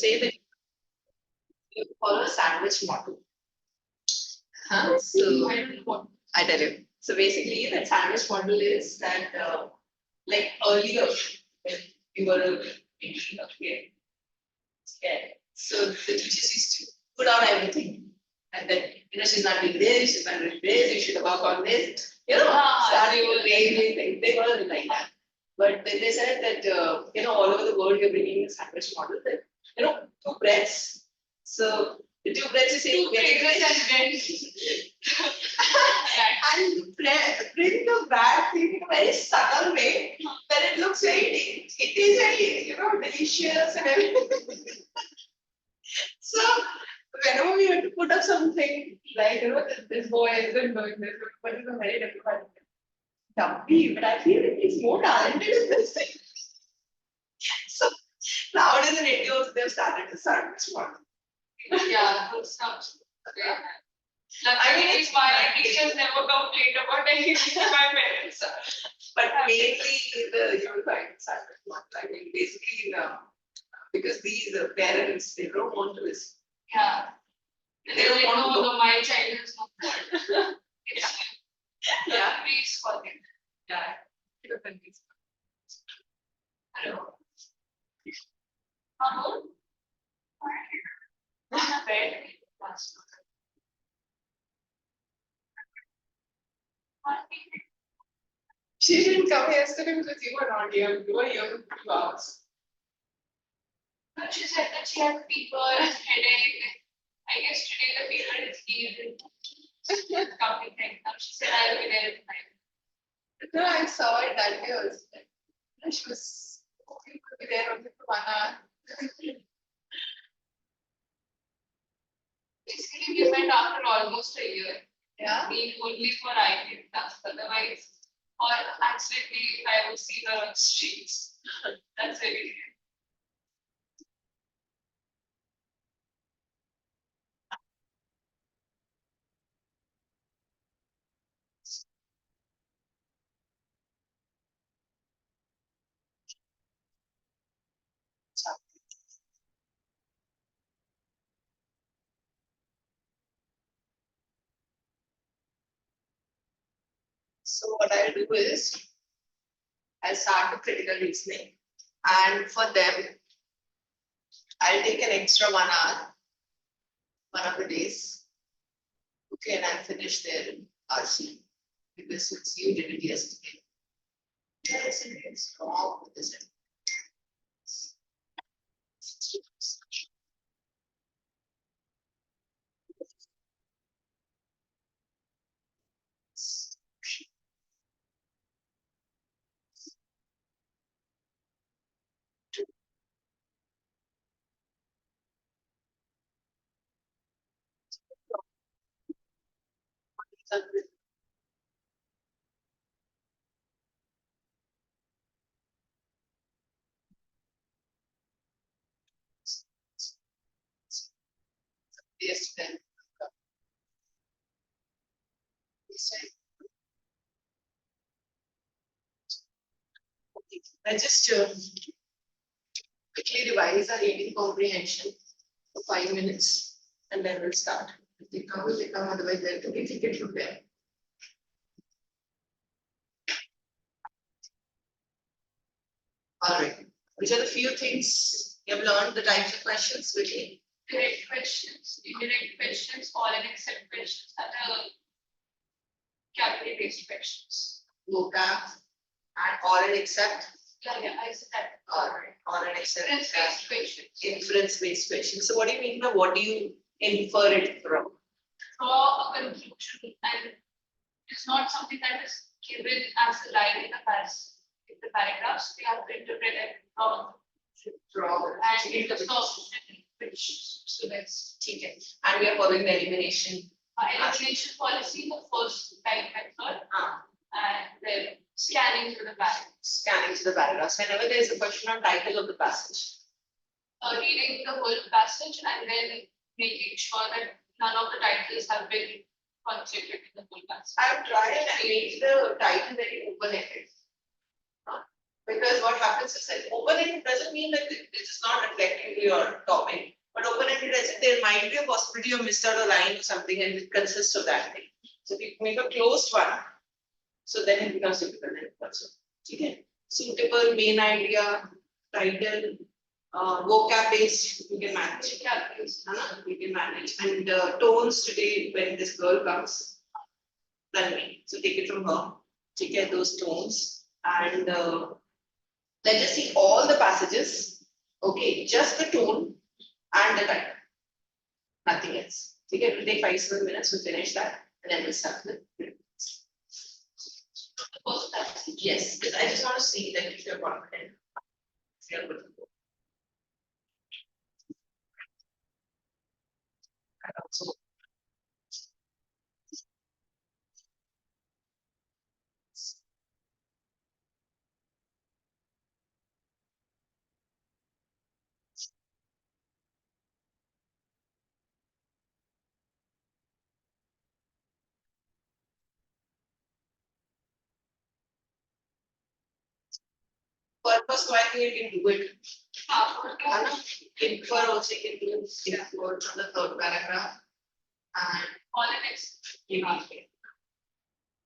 say that you follow a sandwich model. So I don't know what. I tell you. So basically, the sandwich model is that, like earlier, when you were a okay, so the teachers used to put out everything, and then she's not doing this, she's not doing this, you should work on this. Starting with things. They were like that. But then they said that all over the world you're bringing a sandwich model that two breads. So the two breads is saying and bring the bad thing in a very subtle way that it looks very it is very delicious and everything. So whenever we have to put up something like this boy has been doing this, but it's a very difficult dumpy, but I feel that he's more talented in this thing. So nowadays in India also they've started to sandwich model. Yeah, good stuff. I mean, it's why teachers never complain about anything to my parents. But mainly the unified sandwich model. I mean, basically, because these parents they don't want to listen. Yeah. They don't want to know my child is not good. Yeah. Please for them. Yeah. Hello. Hello. Very fast. She didn't come yesterday because you were not here. You were here for 2 hours. But she said that she had fever and headache. I guess today the fever is healed. Coming now. She said I will be there at 9. No, I saw it that day also. She was okay to be there only for 1 hour. Basically, we met after almost a year. Yeah. Being only for IPM class, otherwise, or accidentally, if I would see her on streets. That's very rare. So what I'll do is, I'll start with critical reasoning. And for them, I'll take an extra 1 hour, one of the days. Okay, and I'll finish there in RC. Because since you did it yesterday. Yes, it's wrong with this. Yes, then. Let's just quickly revise our reading comprehension for 5 minutes and then we'll start. If they come, otherwise they'll completely get from there. All right. Which are the few things you have learned, the types of questions quickly? Direct questions, indirect questions, all and except questions, and category based questions. Vocab and all and except. Yeah, I said that. All right. All and except. Inference based questions. Inference based questions. So what do you mean by what do you infer it from? Draw a conclusion, and it's not something that is given as a line in the past. In the paragraphs, we have to interpret it from Draw and it does not so that's okay. And we are following the elimination. Elimination policy, the first type method, and then scanning through the paragraphs. Scanning to the paragraphs. Whenever there is a question on title of the passage. Reading the whole passage and then making sure that none of the titles have been considered in the whole passage. I have tried and made the title very open-ended. With because what happens is that open-ended doesn't mean that it is not reflecting your topic, but open-ended as in there might be a possibility you missed out a line or something and it consists of that thing. So if you make a closed one, so then it becomes difficult also. Okay. Suitable, main idea, title, vocab based, you can manage. You can manage. And tones today, when this girl comes, tell me. So take it from her. Take care those tones. And let us see all the passages. Okay, just the tone and the title. Nothing else. Okay, it will take 5-7 minutes to finish that, and then we'll start with. Yes, because I just want to see that if you're confident. If you're good to go. And also, purpose, so I think you can do it. In for also you can do words on the third paragraph. And Politics.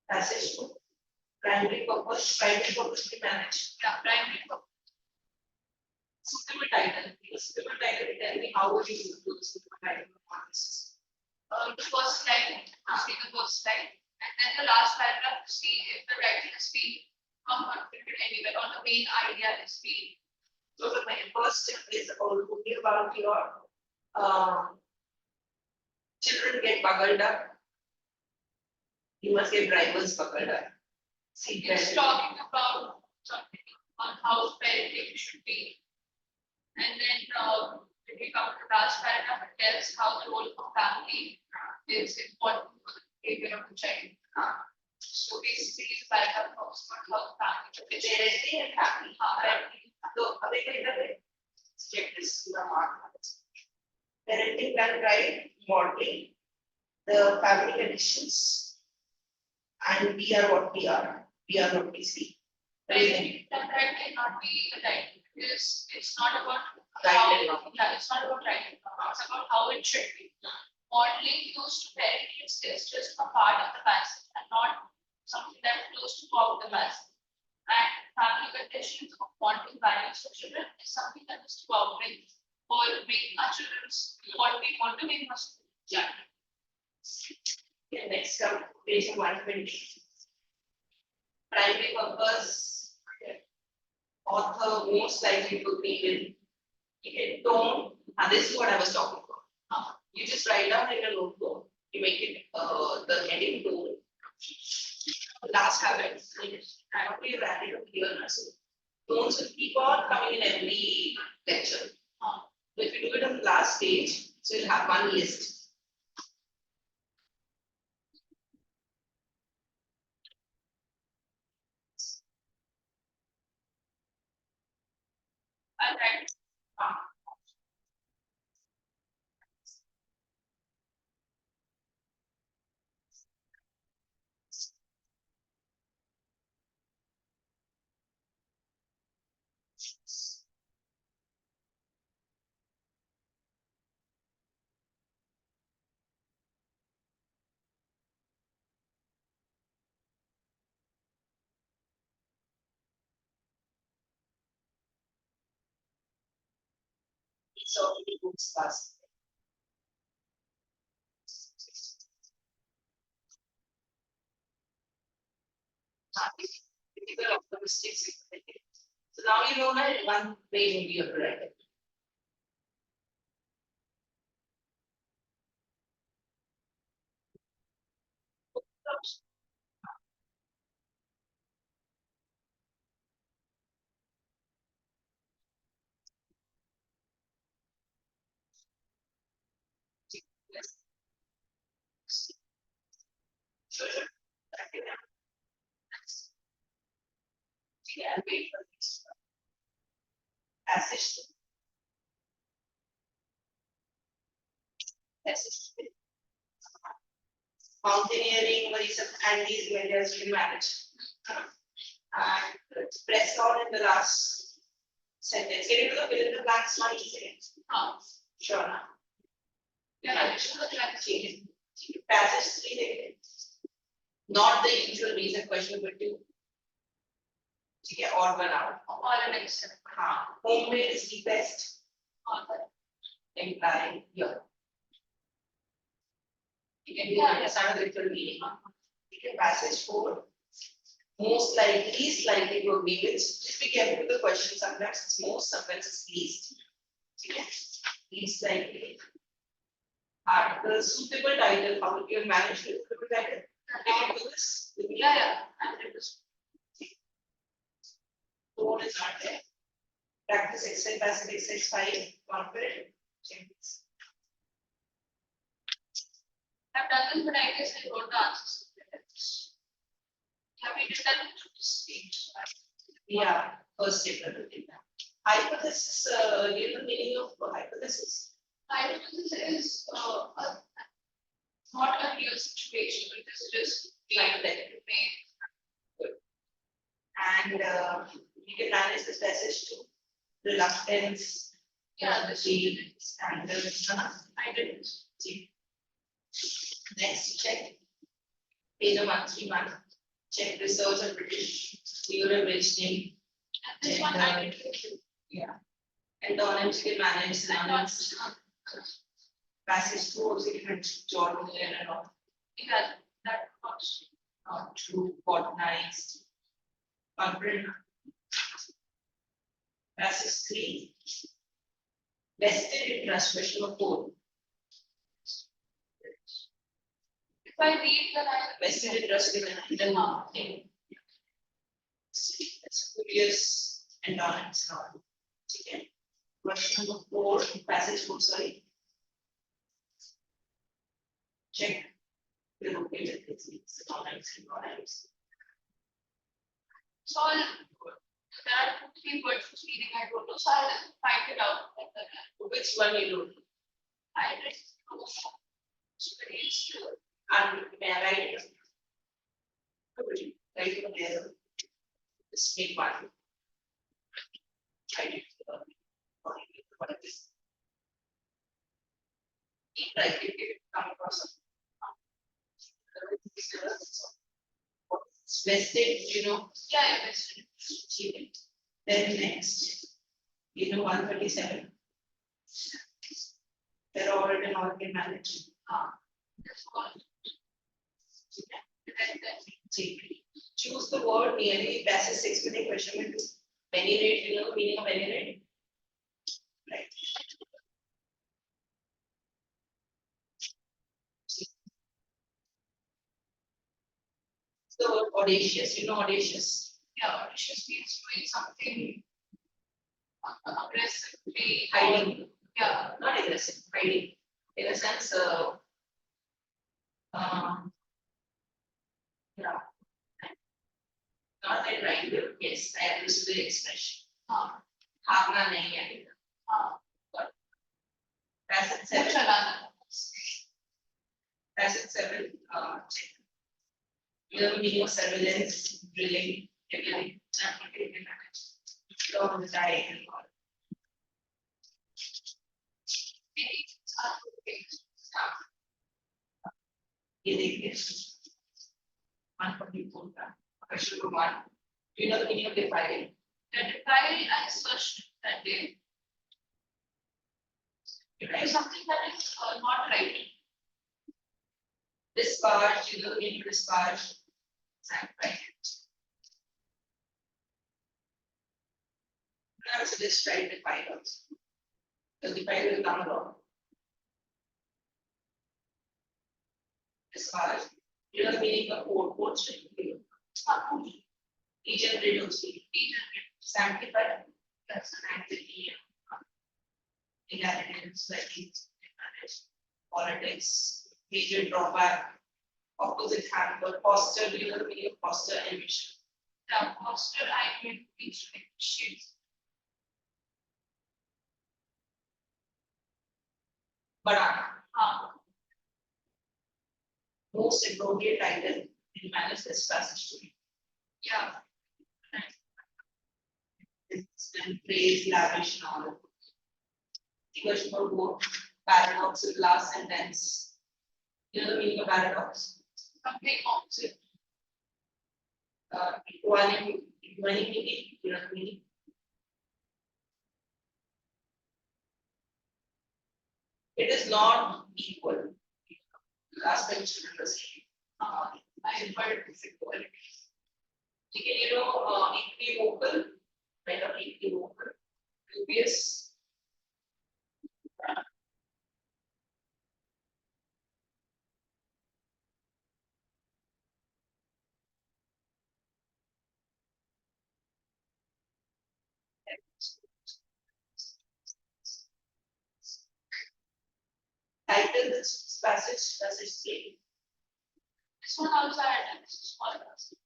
passage two. Primary purpose we manage. Yeah, primary purpose. Suitable title. Suitable title will tell me how would you do the suitable title of this. The first line, see the first line, and then the last paragraph, see if the writing is being confronted anywhere or the main idea is being. So the first step is only about your children get buckled up. You must get drivers buckled up. See, It's talking about something on how parenting should be. And then if we come to the last paragraph, it tells how the role of family is important for the behavior of the child. So basically, the paragraph talks about how the family should be. parenting and family. So, check this. Parenting done right, modeling, the family conditions, and we are what we are. We are what we see. Parenting done right cannot be a title because it's not about Right how, and wrong. yeah, it's not about right and wrong. It's about how it should be. Modeling used to parenting is just a part of the passage and not something that flows throughout the passage. And family conditions of wanting values for children is something that is throughout it for making our children what we want to make us. Yeah. Okay, next up, page 120. Primary purpose. Author most likely to be with. Okay, tone. And this is what I was talking about. You just write down in a notebook. You make it the heading tone. Last habit. I want to wrap it up here. So tones will keep on coming in every lecture. If you do it on the last page, so you'll have one list. And then So many books pass. Typical of the mistakes. So now you know that one page will be your write. Yeah, wait for this. Passage. Passage. Mountaineering, and these areas we manage. And press on in the last sentence. Get into the fill in the blanks 90 seconds. Sure now. Yeah, I should have tried to change it. Passage 3 seconds. Not the usual reason question, but two. Okay, or 1 hour. Or an extra. Homemade is the best. Or the Imply here. You can do Yeah. understand the literal meaning. Okay, passage 4. Most likely, least likely to agree with. Just be careful with the question. Sometimes it's most, sometimes it's least. Okay, least likely. The suitable title, how would you manage the suitable title? Can you do this? yeah. And it was Tone is not there. Practice exercise, passive exercise 5, confident. Check this. I've done this, but I guess I wrote the answers. Have you did that in this page? Yeah, first step. Hypothesis, you know the meaning of hypothesis? Hypothesis is not a real situation, but it's just like that it may. And you can manage this passage to reluctance, Yeah, the standards. I didn't. Next, check. Page 131. Check research on British theorem reasoning. And this one I did. Yeah. Antonyms you can manage synonyms. Passage 2 also you can join and all. Yeah, that was. Not true, organized. Confident. Passage 3. Vested interest, question number 4. If I read the line. Vested interest in the marketing. Spurious endurance and all. Okay. Question number 4, passage 4, sorry. Check. We're okay with this. Synonyms. So there are 3 words for reading I don't know, so I'll find it out. Which one you do? I read experience. And may I write it? Write it there. Just make one. Write it. What is this? Write it, come across. It's vested, you know. Yeah, I vested. Then next, you know, 137. They're all written or can manage. That's all. Choose the word nearly passage 6 with a question mark. Many rate, you know the meaning of many rate? Right. The word audacious, you know audacious. Yeah, audacious means doing something aggressively. Hiding. Yeah. Not aggressive, hiding. In a sense, yeah. Not that right, yes, I understood the expression. Bhagna nahi hai. Passage 7. Passage 7. Check. You know the meaning of surveillance, drilling, everything. From the diet and all. ये देखिए 144 का question number 1. Do you know the meaning of defiling? The defile I searched that day. It is something that is not right. Discharge, you know the meaning of discharge. Right. Now it's just try to define also. The define will come along. Discharge, you know the meaning of code string. Degenerate also. Sanctified. That's an activity. Inheritance, like politics, major drawback, opposite handle, foster, you know the meaning of foster ambition. The foster I made shades. Banana. Most appropriate title in manage this passage to be. Yeah. and praise, lavish, and all. Question for both. Paradox is last sentence. You know the meaning of paradox? Something opposite. Equality, you know the meaning? It is not equal. Last time student was I heard it's equality. Equivocal, right? Or equivocal, dubious. Title this passage 3. This one also I had done. This is small passage.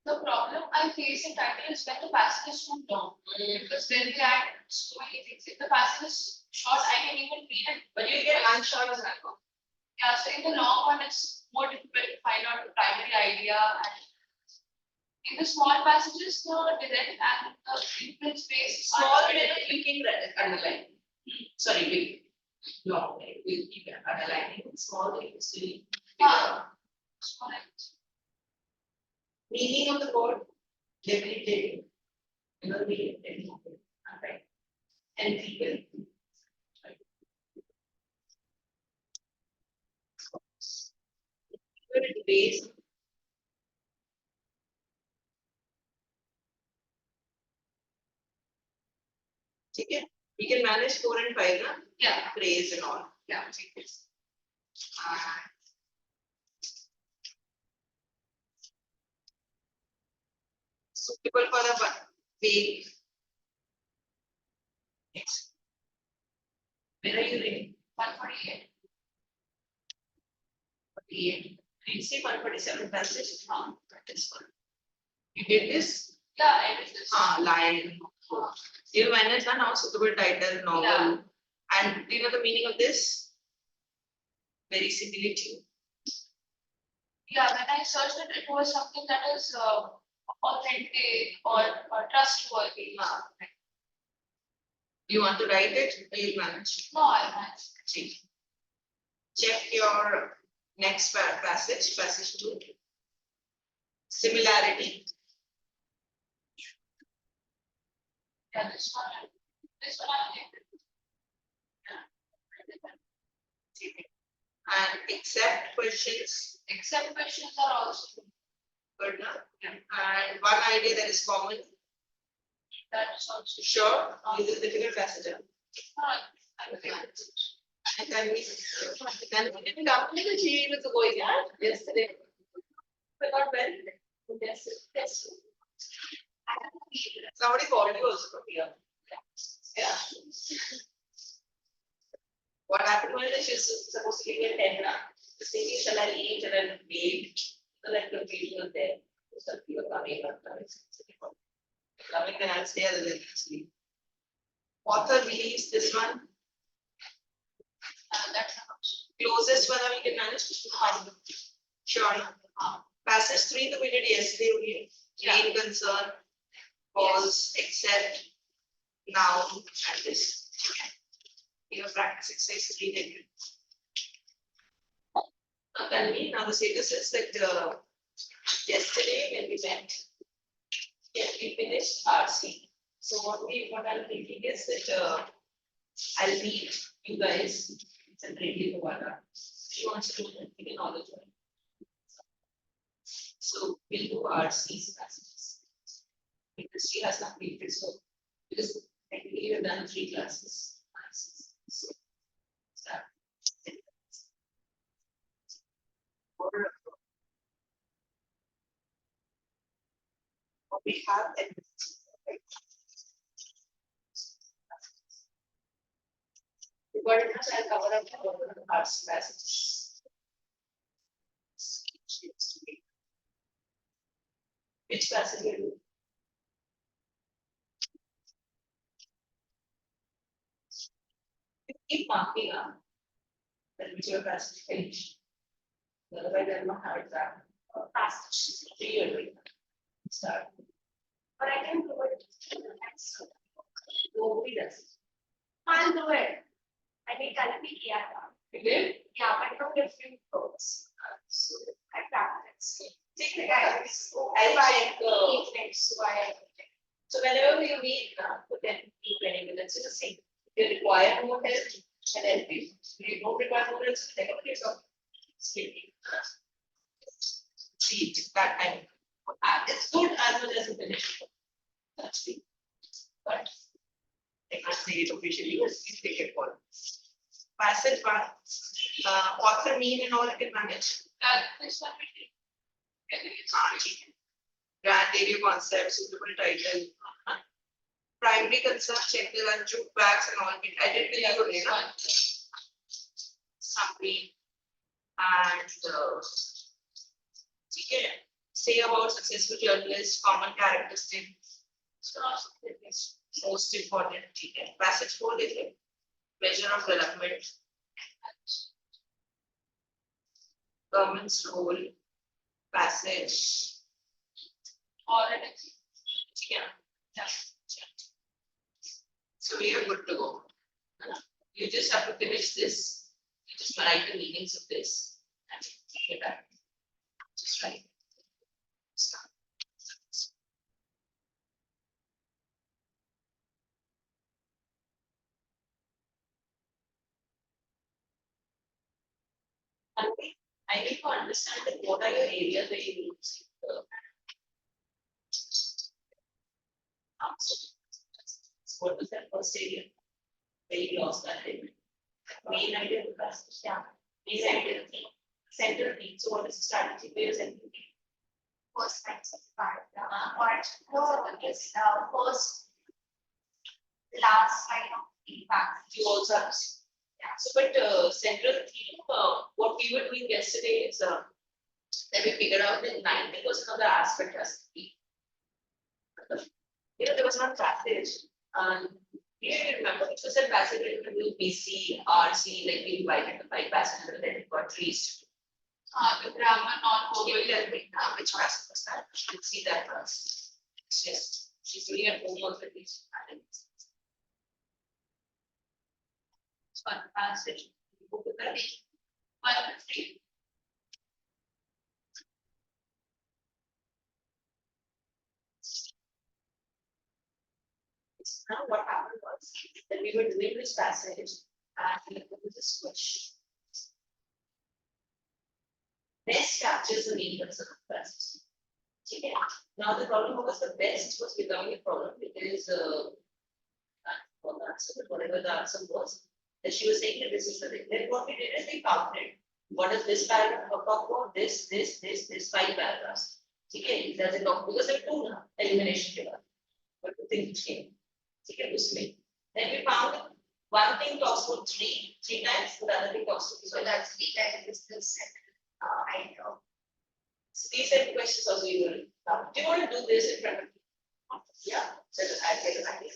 The problem I face in title is when the passage is too long. Because then they add so many things. If the passage is short, I can even read it. But you get one shot as well. Yeah, so in the long one, it's more difficult to find out the primary idea. And in the small passages, the direct and the inference space. Small letter you can underline. Sorry, big. Long, you keep underlining. Small, you still. Small letters. Meaning of the word, debilitating. You know, meaning, right? And people. Base. Okay, we can manage 4 and 5, na? Yeah. Praise and all. Yeah. Suitable for a vague. Next. Where are you reading? 148. 48. You see 147 passage? This one. You did this? Yeah, I did this. Line. You manage the now suitable title, novel. Yeah. And do you know the meaning of this? Very similitude. Yeah, when I searched it, it was something that is authentic or trustworthy. You want to write it or you manage? No, I managed. Check your next passage 2. Similarity. Yeah, this one I did. And except questions. Except questions are also Good enough. And one idea that is common. that is also Sure. This is difficult passage. I would like it. And then we didn't come to the GE with the boy, yeah? Yesterday. But not well. Yes. Somebody called you also from here. Yeah. What happened was that she's supposed to give me a 10 now. The thing is, shall I eat and then wait? So that confusion was there. So you were coming up. Coming, then I'll stay other than sleep. Author believes this one. That's an option. Closest one we can manage. Sure. Passage 3 that we did yesterday only. Main concern, false, except, now, and this. You know, practice exercise 3 did. Now tell me, now the status is that yesterday when we met, we finished RC. So what I'm thinking is that I'll meet you guys separately for 1 hour. She wants to do anything in all the time. So we'll do RC's passages. Because she has completed, so because technically we've done 3 classes. So start. What we have at what I'll cover up the arts passages. Which passage will you? Keep marking up. Then whichever passage finish. Otherwise, I don't know how it's that. Passage 3 or start. But I can do it. Nobody does. I'll do it. I think I'll be here. Okay? Yeah, but not different clothes. So I practice. Take the Guys, guys. I'll check. evenings, so I So whenever we meet, within 20 minutes, it's the same. If you require more help, and help you. If you don't require more help, take a place of sleeping. See, that time. It's good as much as you finish. That's the. But I can't say it officially, but please take it for. Passage one, author mean and all you can manage. this one we did. Grand area concept, suitable title. Primary concern, check the lunch jute bags and all. I did the other This one. one. Summary. And say about successful journalists, common characteristics. So also this. Most important. Passage 4 देखिए. Measure of development. Government's role. Passage. Already. Yeah. So we are good to go. You just have to finish this. You just write the meanings of this. And get back. Just write. Start. I need to understand that what are your areas where you use what was that first area? Where you lost that area? Main idea of the class. Yeah. Main idea of the theme. Central theme. So what is the strategy? Where is everything? First time part. But no, it's first last line of feedback. You also have. Yeah. So, but central theme, what we were doing yesterday is that we figured out that 90% of the aspect has to be. There was one passage, you remember it was a passage to do BC, RC, like we divided the 5 passages and then it got traced. The grammar not Can you over. tell me which passage was that? You should see that first. Yes, she's doing at home also these. One passage. 150. Now what happened was that we were doing this passage and we put this switch. Best captures the main concern of passage. Okay. Now the problem was the best was becoming a problem because whatever the answer was, that she was saying that this is the thing. Then what we did is we counted. What is this paragraph about? This, 5 paragraphs. Okay, does it not? Because there are 2 now, elimination given. But 2 things came. Okay, this way. Then we found one thing talks about 3 times, the other thing talks about. So that's 3 times this set. I know. So these are the questions also you will. Do you want to do this in front of you? Yeah, so I'll get an idea.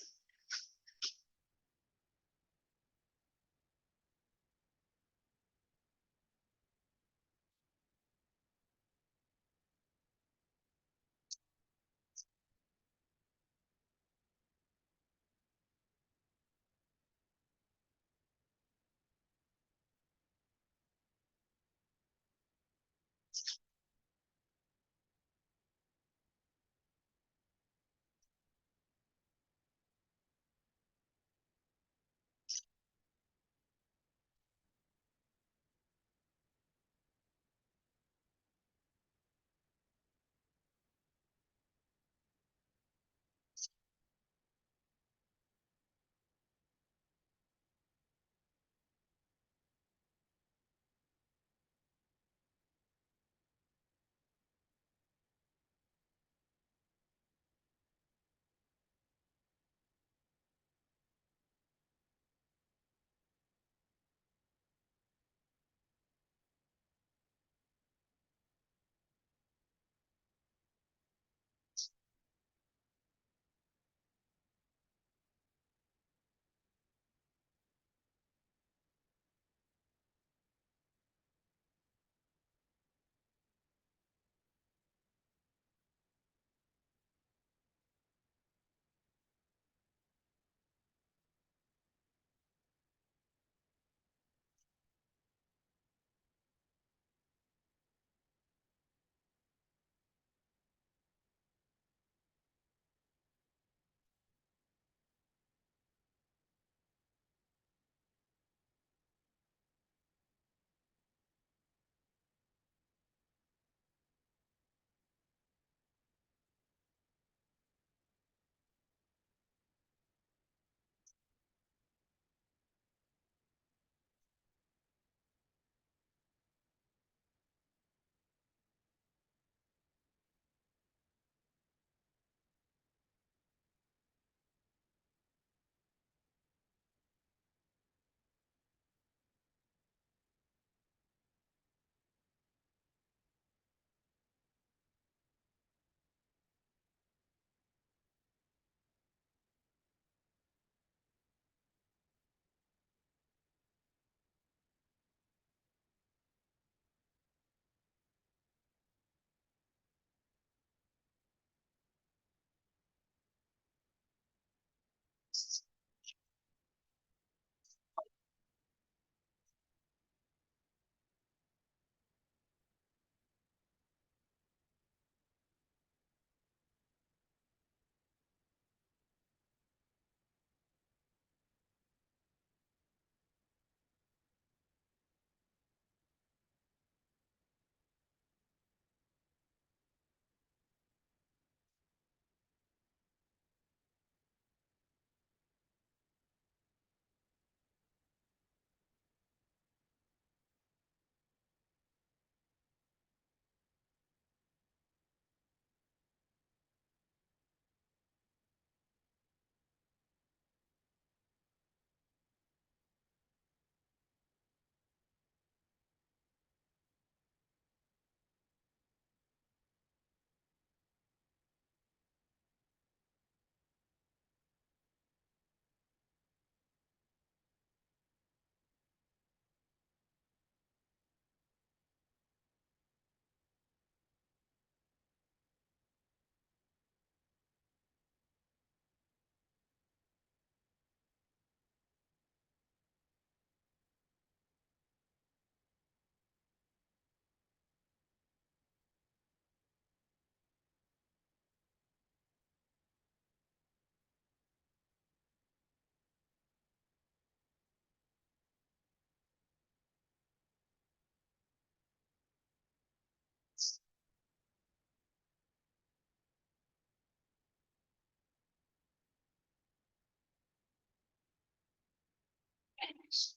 Yes.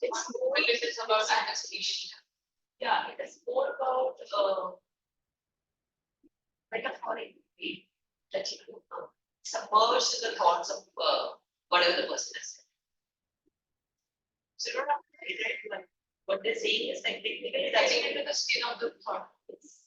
It's more it is about anesthesia. Yeah, it is more about metaphoric way that you submerge in the thoughts of whatever the person has said. So you don't have to read it, but what they're saying is like technically that's Getting into the skin of the thought. it's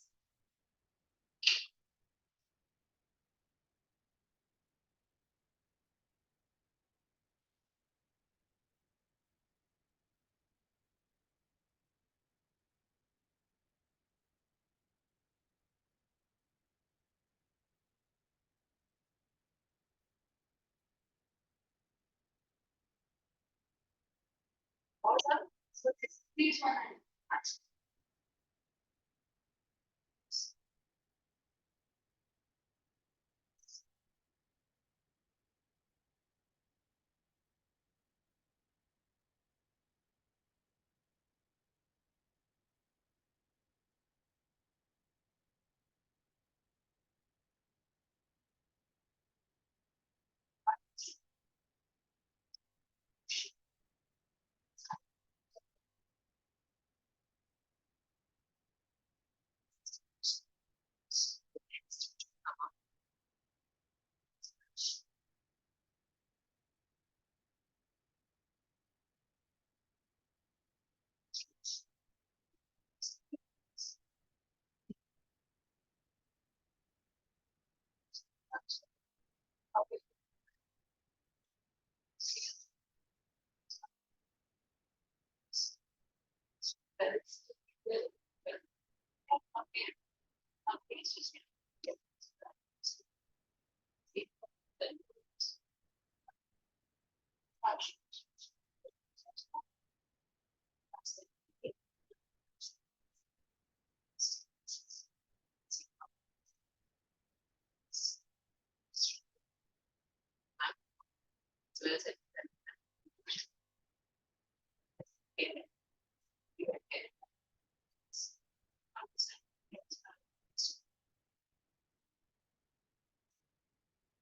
all that. So These one.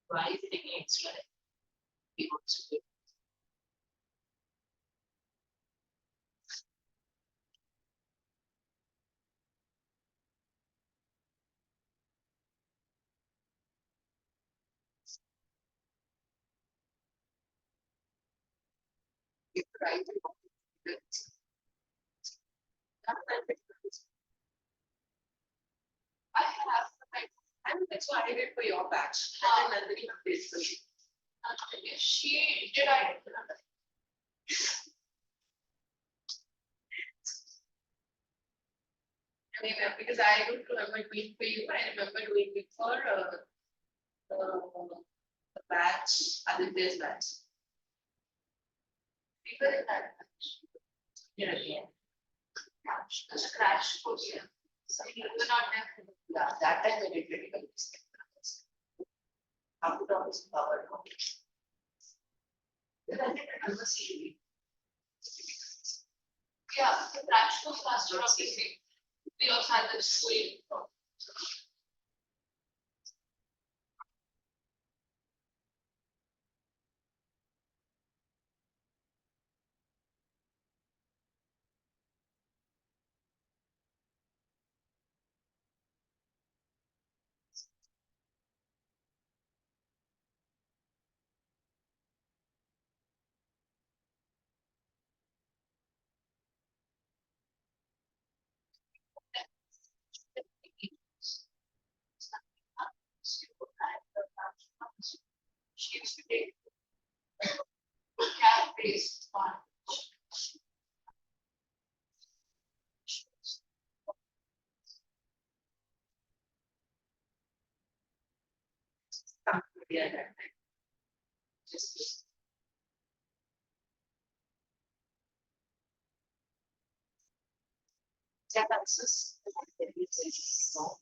why is it taking extra? We want to do it right. I have like And that's what I did for your batch. And then Nandini did for you. she did I I mean, because I don't remember doing for you, I remember doing it for the batch, Aditya's batch. people in that Yeah, yeah. crash. There's a crash course here. So you were not there. Yeah, that time I did critical. How to talk is power. Then I think I was seeing. Yeah, the crash course lasted obviously. We also had the school. She used to take cat based on Yeah, that time. Just chat access. No.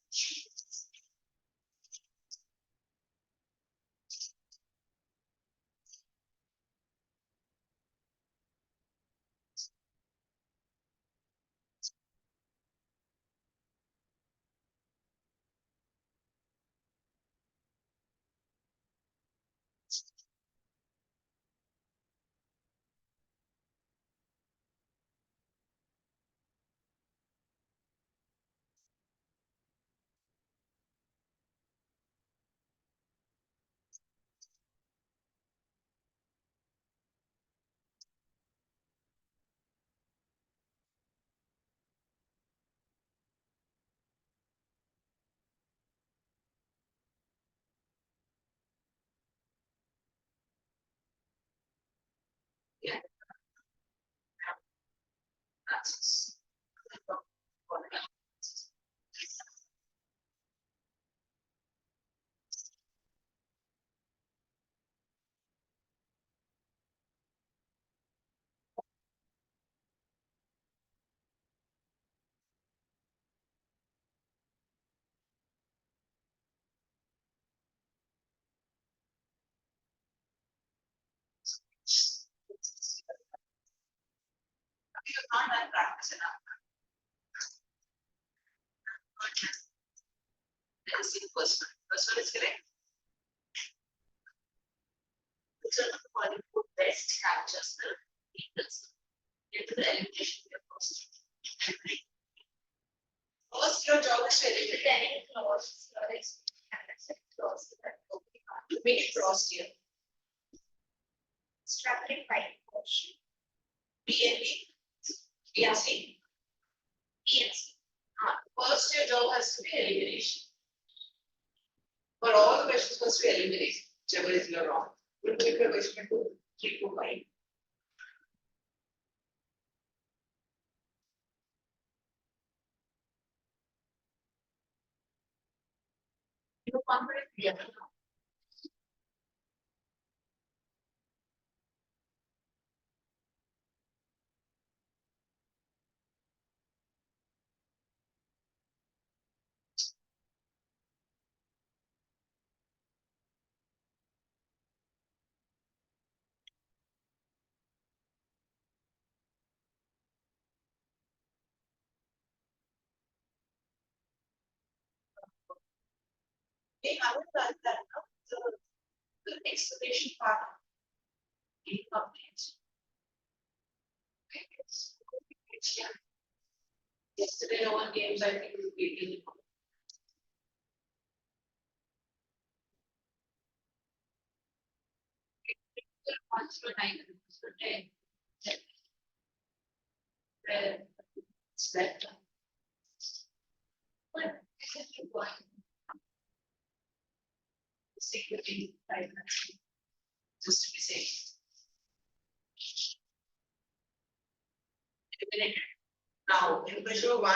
not done practice enough. Let us see the first one. First one is correct. Which one of the following best captures the details into the elimination of first? First, your job is to eliminate any clause, clause to make it cross here. Structuring by portion. BNB, BNC, ENC. First, your job has to be elimination. For all the questions, first we eliminate whichever is your wrong. We'll take your question to 3 to 5. You're confident? Yeah. We haven't done that now. The explanation part in comprehension. Yeah. Yesterday, no one games, I think will be in. Once for 9, for 10. It's better. But this is one. Security 5 minutes. Just to be safe. Eliminated. Now, in question 1,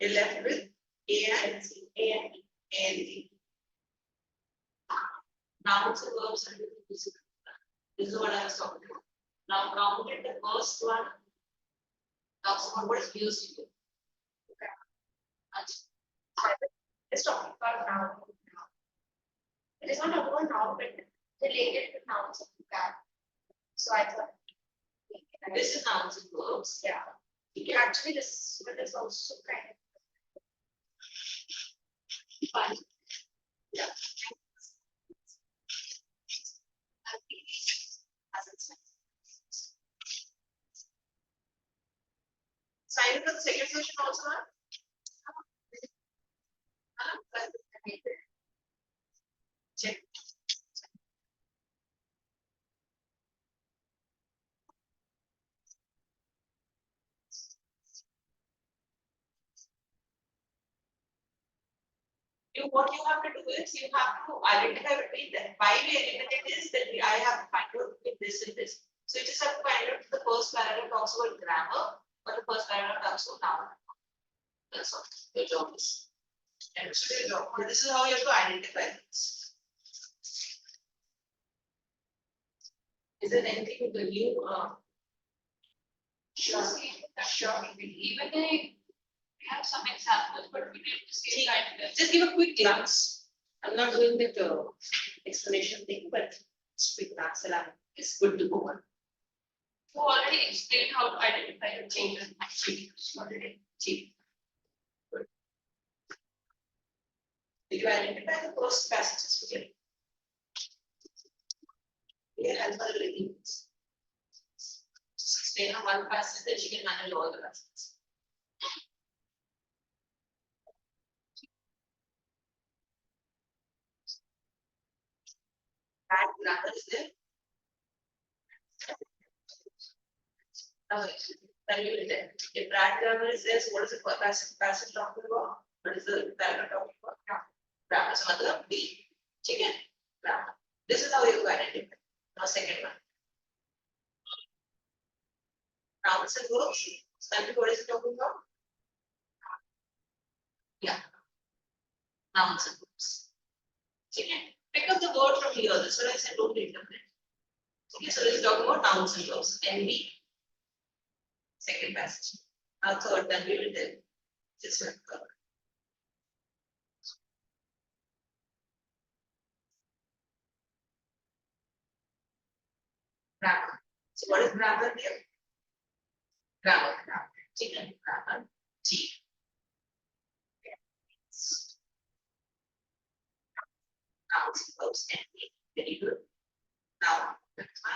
you're left with A and C, A and B, A and D. Nouns and verbs and this is what I was talking about. Now, counted the first one. Talks about what is used to do. Okay. Let's talk about noun. It is not about noun, but related to nouns and vocab. So I thought this is nouns and verbs. Yeah. Actually, this one is also kind of fun. Yeah. Sign up for the second session also, huh? Check. What you have to do is you have to identify between them. Why we eliminate this, then I have to find out between this and this. So you just have to find out the first paragraph talks about grammar, or the first paragraph talks about noun. That's all your job is. And so your job. But this is how you have to identify things. Is there anything with the new Sure. Even they have some examples, but we need to see kind of. Just give a quick glance. I'm not doing the explanation thing, but just quick glance and it's good to go on. You already explained how to identify the changes. Already. Good. Did you identify the first passages for you? Yeah, I'll follow the readings. Just explain on one passage that you can manage all the passages. Bad grammar is there. Tell you there. If bad grammar is there, so what is the passage talking about? What is the paragraph talking about? Grammar is another B. Chicken. Grammar. This is how you identify. Now, second one. Nouns and verbs. Sandy, what is it talking about? Yeah. Nouns and verbs. Chicken. Pick up the word from here. That's what I said. Don't interpret. Okay, so let's talk about nouns and verbs. NB. Second passage. Now, third, then we will tell. This one. Grammar. So, what is grammar here? grammar, grammar, G. Nouns, verbs, and very good. Now, next one.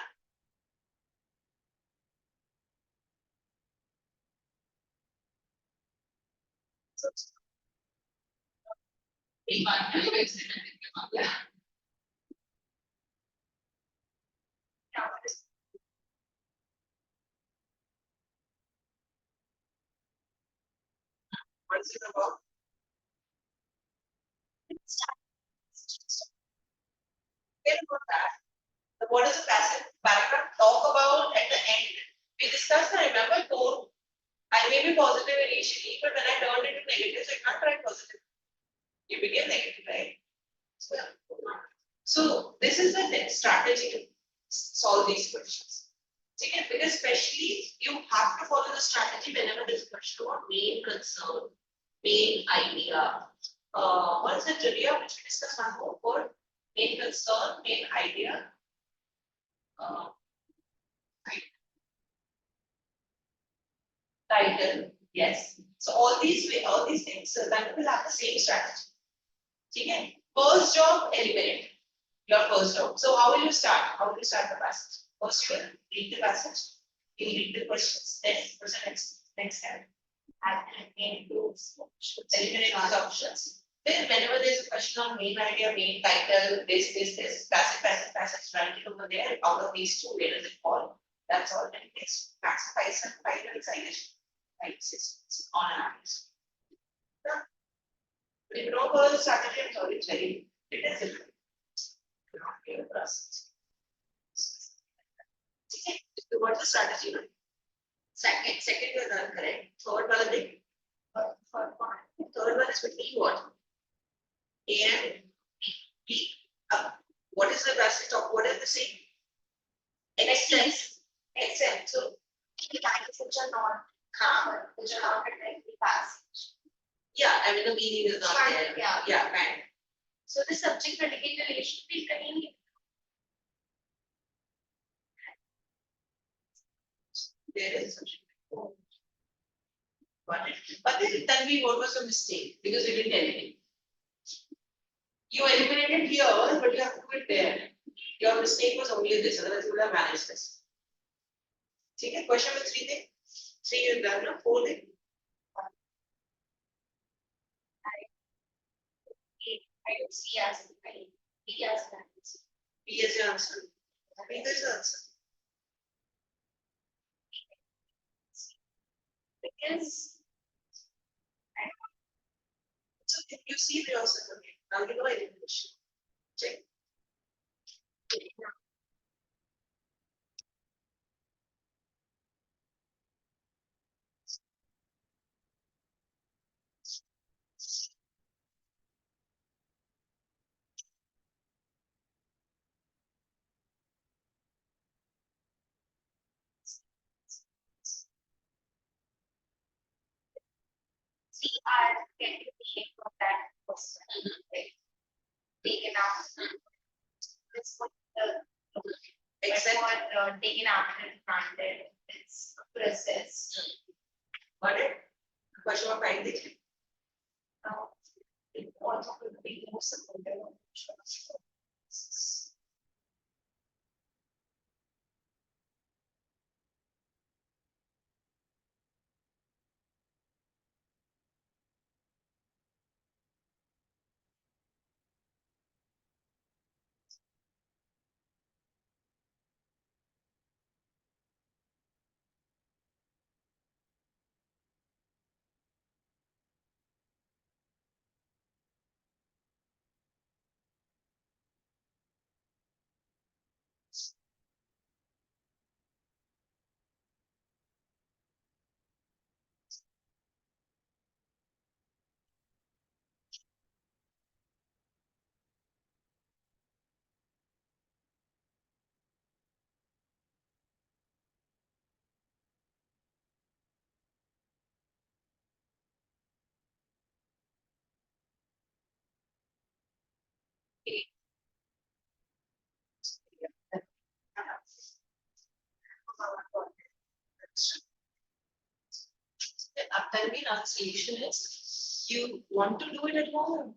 Yeah. What is it about? Forget about that. What is the passive paragraph talk about at the end? We discussed, I remember, tone. I may be positive initially, but when I turned into negative, so I can't write positive. You became negative, right? So this is the strategy to solve these questions. Okay, because especially you have to follow the strategy whenever there's a question about main concern, main idea. What is the trivia which we discussed one more for main concern, main idea? Uh, title, yes. So all these things, so that will have the same strategy. Okay. First job, eliminate your first job. So how will you start? How will you start the passage? First, you will read the passage. You read the questions. Then, what's the next step? Eliminate those options. Then, whenever there's a question on main idea, main title, this, passage, write it over there. Out of these two, where does it fall? That's all. And it's maximize and final excitation. Right, it's on average. Yeah. But if you don't follow the strategy, I'm sorry, it's very, it is difficult. You're not clear for us. Okay, what's the strategy? Second you're done correct. Third one, third one is between what? A and B. What is the passage of what is the same? Except so the lines which are not common, which are not directly passage. Yeah, I mean the meaning is not there. Yeah, kind. So the subject predicate relation will continue. There is subject. But then what was the mistake? Because we didn't eliminate. You eliminated here, but you have to do it there. Your mistake was only this, otherwise you would have managed this. Okay, question number 3 then. 3 is done, no? 4 then. I don't see as B as an answer. B as your answer. B is the answer. Because so if you see the answer, okay. Now you know elimination. Check. See, I get to behave from that person. Taken out. This what the except what taken out and granted. It's a process. Got it? Question of find it. It also could be more supportive. another solution is you want to do it at home,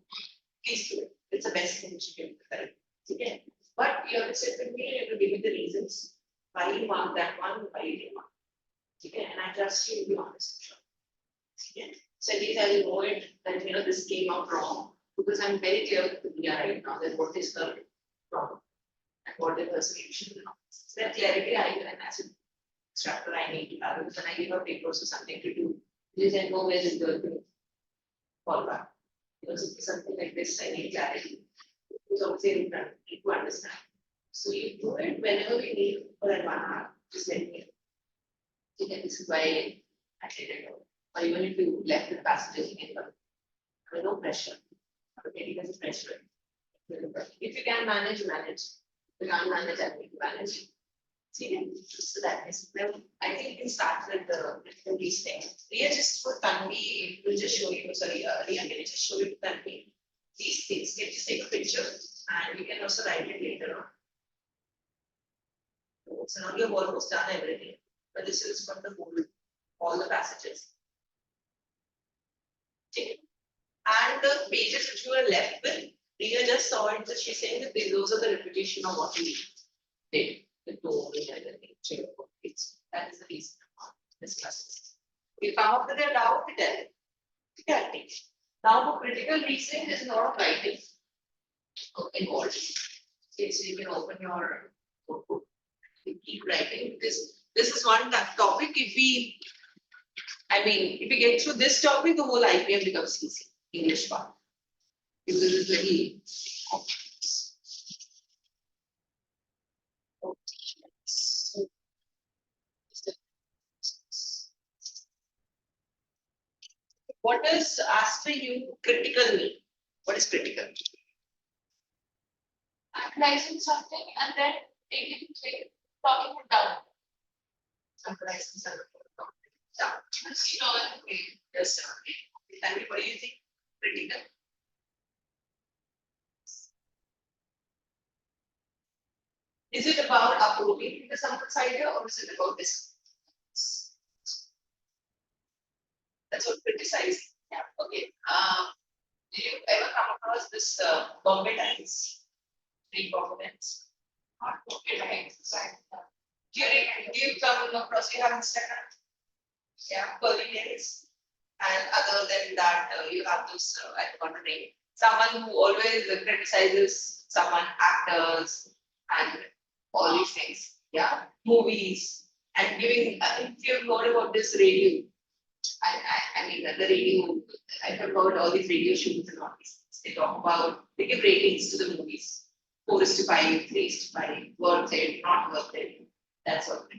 please do it. It's the best thing you can do. Correct? Okay. But you have to sit with me and you have to give me the reasons why you want that one, why you didn't want it. Okay. And I trust you to be honest. Okay. So at least I will know it that this came out wrong because I'm very clear with the Priya right now that what is the problem and what is the solution. So that clarity I can as an instructor I need to have because when I give her papers or something to do, you then know where is the fallback. Because if it's something like this, I need clarity. Because obviously you need to understand. So you do it whenever we need for that 1 hour. Just let me know. Okay, this is why I did it. Or even if you left the passages, you can come. No pressure. Okay, because it's pressure. If you can manage, manage. If you can't manage, I need to manage. See, so that is well, I think we can start with these things. Ria, just for Tanvi, we'll just show you, sorry, Ria, can you just show you Tanvi these things? Can you just take a picture and you can also write it later on. So now you've almost done everything, but this is from the whole, all the passages. Okay. And the pages which you were left with, Ria just saw it, that she's saying that those are the repetition of what we did. The tone and the nature of it. That is the reason for this class. You come up with a doubt, tell it. Okay. Now, for critical reasoning, there's a lot of writing involved. Okay, so you can open your notebook. You keep writing. This is one topic. If we get through this topic, the whole IPM becomes easy. English part. Because it's very complex. What does ask for you critical mean? What is critical? Analyzing something and then taking like talking it down. Analyzing something down. Yes, sir. And what do you think? Critical. Is it about approving the someone's idea or is it about this? That's what criticizing. Yeah. Okay. Do you ever come across this Bombay Times? Three components. Not Bombay Times. Do you come across? You have Instagram? Yeah, curly hairs. And other than that, you have this. I forgot the name. Someone who always criticizes someone, actors, and all these things. Yeah, movies and giving. If you've heard about this radio. I mean, the radio, I have heard all these radio shows and all these things. They talk about, they give ratings to the movies 4:5, 3:5, worth it, not worth it. That's what they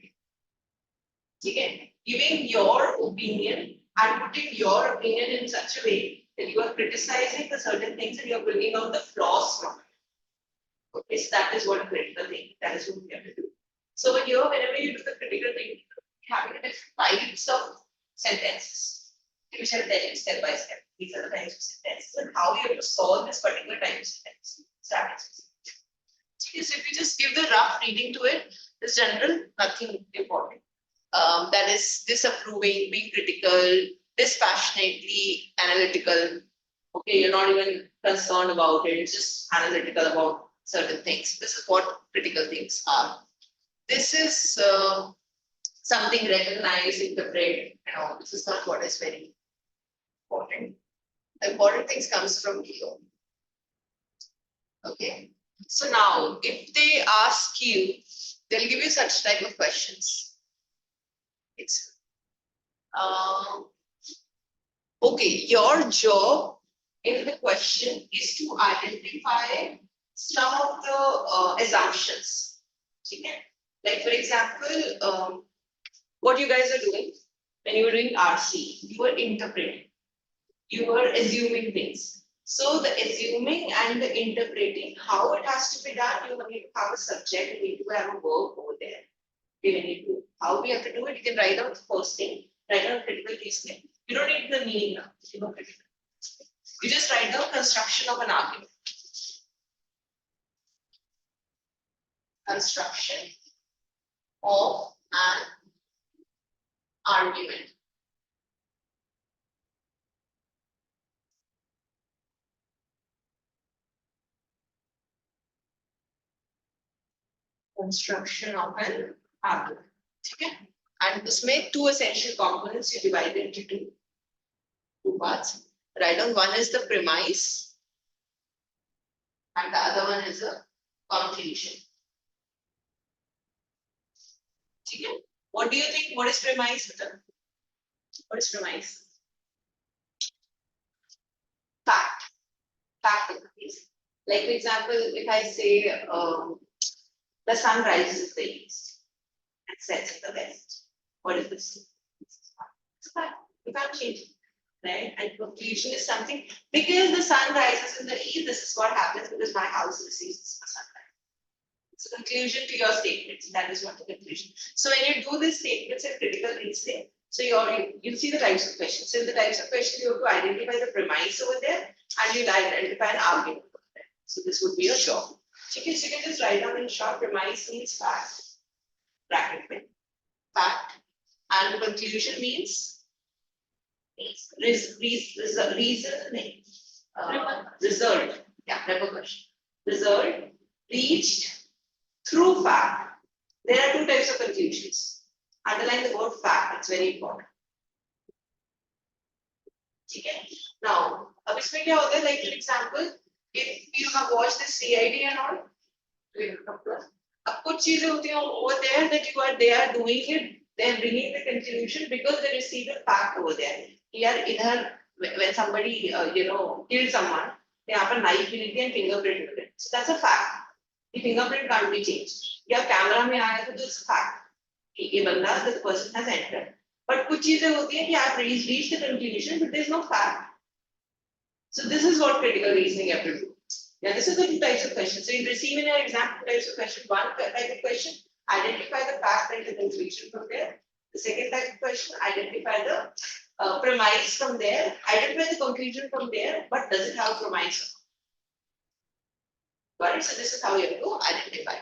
do. Okay. Giving your opinion and putting your opinion in such a way that you are criticizing the certain things and you're bringing out the flaws from it. Okay, so that is what critical thinking, that is what we have to do. So here, whenever you do the critical thinking, having a different types of sentences, which I'll tell you step by step. These are the types of sentences and how you have to solve this particular type of sentence. Because if you just give the rough reading to it, it's general, nothing important. That is disapproving, being critical, dispassionately analytical. Okay, you're not even concerned about it, it's just analytical about certain things. This is what critical things are. This is something recognized, interpret, and all. This is not what is very important. The important things comes from here. Okay. So now, if they ask you, they'll give you such type of questions. It's okay. Your job in the question is to identify some of the assumptions. Okay. Like for example, what you guys are doing when you were doing RC, you were interpreting, you were assuming things. So the assuming and the interpreting, how it has to be done, you need to have a subject, you need to have a verb over there. You need to, how we have to do it, you can write out the first thing, write out critical reasoning. You don't need the meaning now, you know critical. You just write down construction of an argument. Construction of an argument. Construction of an argument. Okay? And इसमें two essential components you divide into two parts. Write down one is the premise and the other one is a conclusion. Okay? What do you think? What is premise? What is premise? Fact. Fact is. Like for example, if I say the sun rises in the east and sets in the west, what is this? It's a fact. You can't change it. Right? And conclusion is something because the sun rises in the east, this is what happens because my house receives the sunlight. It's a conclusion to your statements. That is what the conclusion. So when you do these statements in critical reasoning, so you see the types of questions. So in the types of questions, you have to identify the premise over there and you identify an argument over there. So this would be your job. Okay, so you can just write down in short, premise means fact, bracket with fact, and the conclusion means reasoning, result, yeah, repercussion, result reached through fact. There are two types of conclusions. Underline the word fact, it's very important. Okay. Now, अब इसमें क्या होता है? Like for example, if you have watched the CID and all, अब कुछ चीजें होती हैं over there that they are doing it, they are bringing the conclusion because they receive a fact over there. Here, either when somebody killed someone, यहाँ पर knife मिली थी and fingerprint मिली. So that's a fact. The fingerprint can't be changed. या camera में आया तो it's a fact. ये बंदा, this person has entered. But कुछ चीजें होती हैं कि आप reach the conclusion, but there is no fact. So this is what critical reasoning you have to do. Yeah, this is the two types of questions. So you receive in your exam two types of question. One type of question, identify the fact and the conclusion from there. The second type of question, identify the premise from there, identify the conclusion from there, but does it have a premise? Got it? So this is how you have to identify.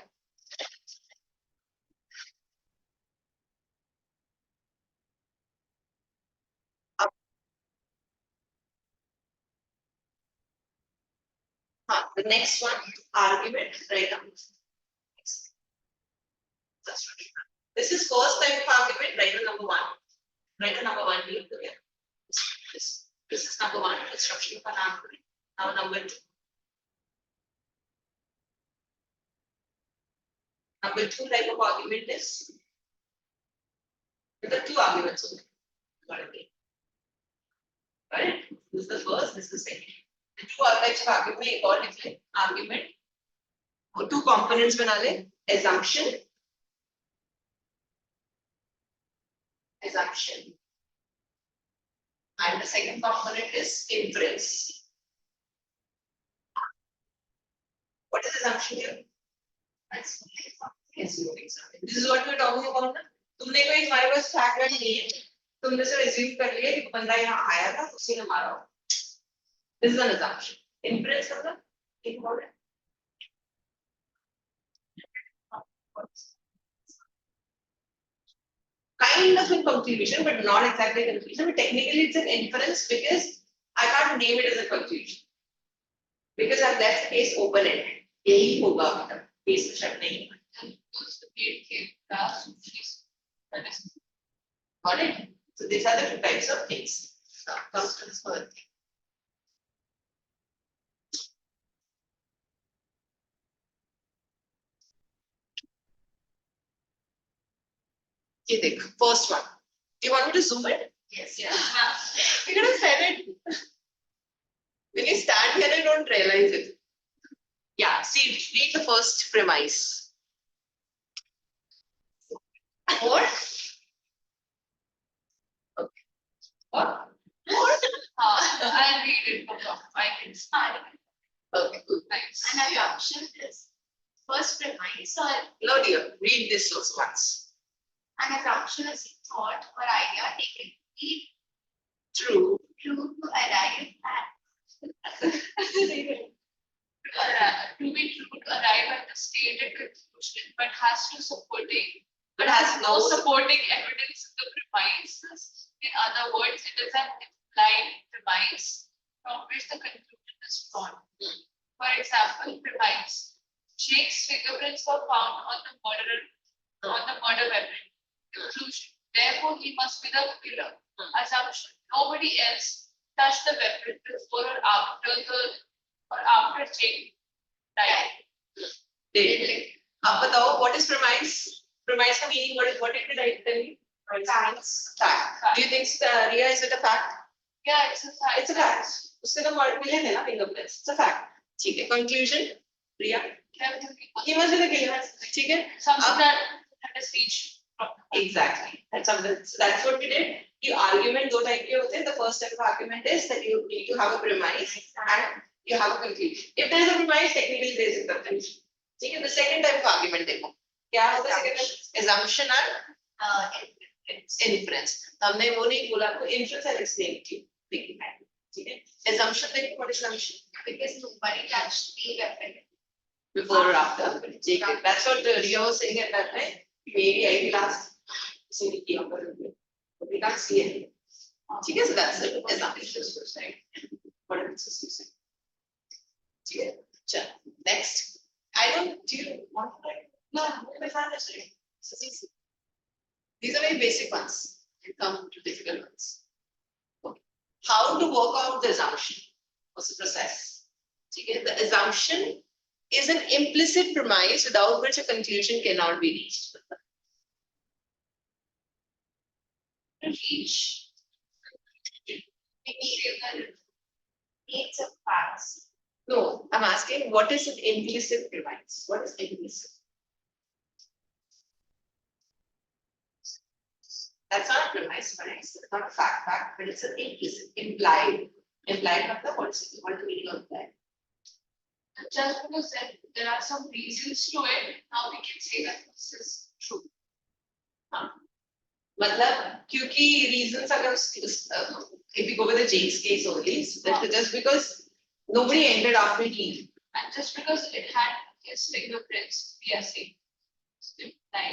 The next one, argument, right now. This is first type of argument, writer number one. Writer number one, this is number one, construction of an argument. Now number two. Number two type of argument is there are two arguments only. Got it? Right? This is the first, this is the second. The two types of argument we call it argument. Or two components बना ले, assumption. Assumption. And the second component is inference. What is assumption here? Yes, this is what we are talking about. तुमने कोई हमारे पास fact नहीं है, तुमने सिर्फ assume कर लिया कि बंदा यहाँ आया था, उसी ने मारा हो. This is an assumption. Inference मतलब think about it. Kind of a conclusion, but not exactly a conclusion. But technically, it's an inference because I can't name it as a conclusion because I've left the case open-ended. यही होगा मतलब case shut नहीं. Got it? So these are the two types of things. Now comes to this third thing. Okay, take first one. Do you want me to zoom it? Yes. Yeah. You're gonna send it. When you stand here, you don't realize it. Yeah. See, read the first premise. What? Okay. What? I'll read it for I can start. Okay. Good. Thanks. An assumption is first premise or No, dear. Read this once. an assumption is a thought or idea taken to be True. true to arrive at To be true to arrive at the stated conclusion, but has no supporting evidence in the premises. In other words, it is an implied premise from which the conclusion is drawn. For example, premise: Jake's fingerprints were found on the murder weapon. Conclusion. Therefore, he must be the killer. Assumption. Nobody else touched the weapon before or after Jake died. अब बताओ what is premise? Premise का meaning what did I tell you? Facts. Fact. Do you think Ria is it a fact? Yeah, it's a fact. It's a fact. उससे तो मिले थे ना fingerprints. It's a fact. ठीक है. Conclusion. Ria. He must be the killer. ठीक है. Something that had a speech. Exactly. That's what we did. You argument दो type के होते हैं. The first type of argument is that you need to have a premise and you have a conclusion. If there is a premise, technically there is a conclusion. ठीक है. The second type of argument देखो. क्या होता है second assumption and inference. हमने वो नहीं बोला आपको inference and explain की. ठीक है. Assumption देखो. What is assumption? Because nobody touched the weapon. Before or after. ठीक है. That's what Ria was saying at that time. Maybe I will ask. So we can't see it. ठीक है. So that's it. Assumption. What else is you saying? ठीक है. चल. Next. Do you want to write? No, my father is writing. It's easy. These are very basic ones. You come to difficult ones. Okay. How to work out the assumption? What's the process? Okay. The assumption is an implicit premise without which a conclusion cannot be reached. It's a facts. No, I'm asking what is an implicit premise? What is implicit? That's not a premise, it's not a fact, but it's an implicit, implied. Implied matlab what is it? What is the meaning of implied? Just because there are some reasons to it, now we can say that this is true. मतलब क्योंकि reasons अगर if we go with the Jake's case only, that just because nobody entered after he. And just because it had his fingerprints, we are saying.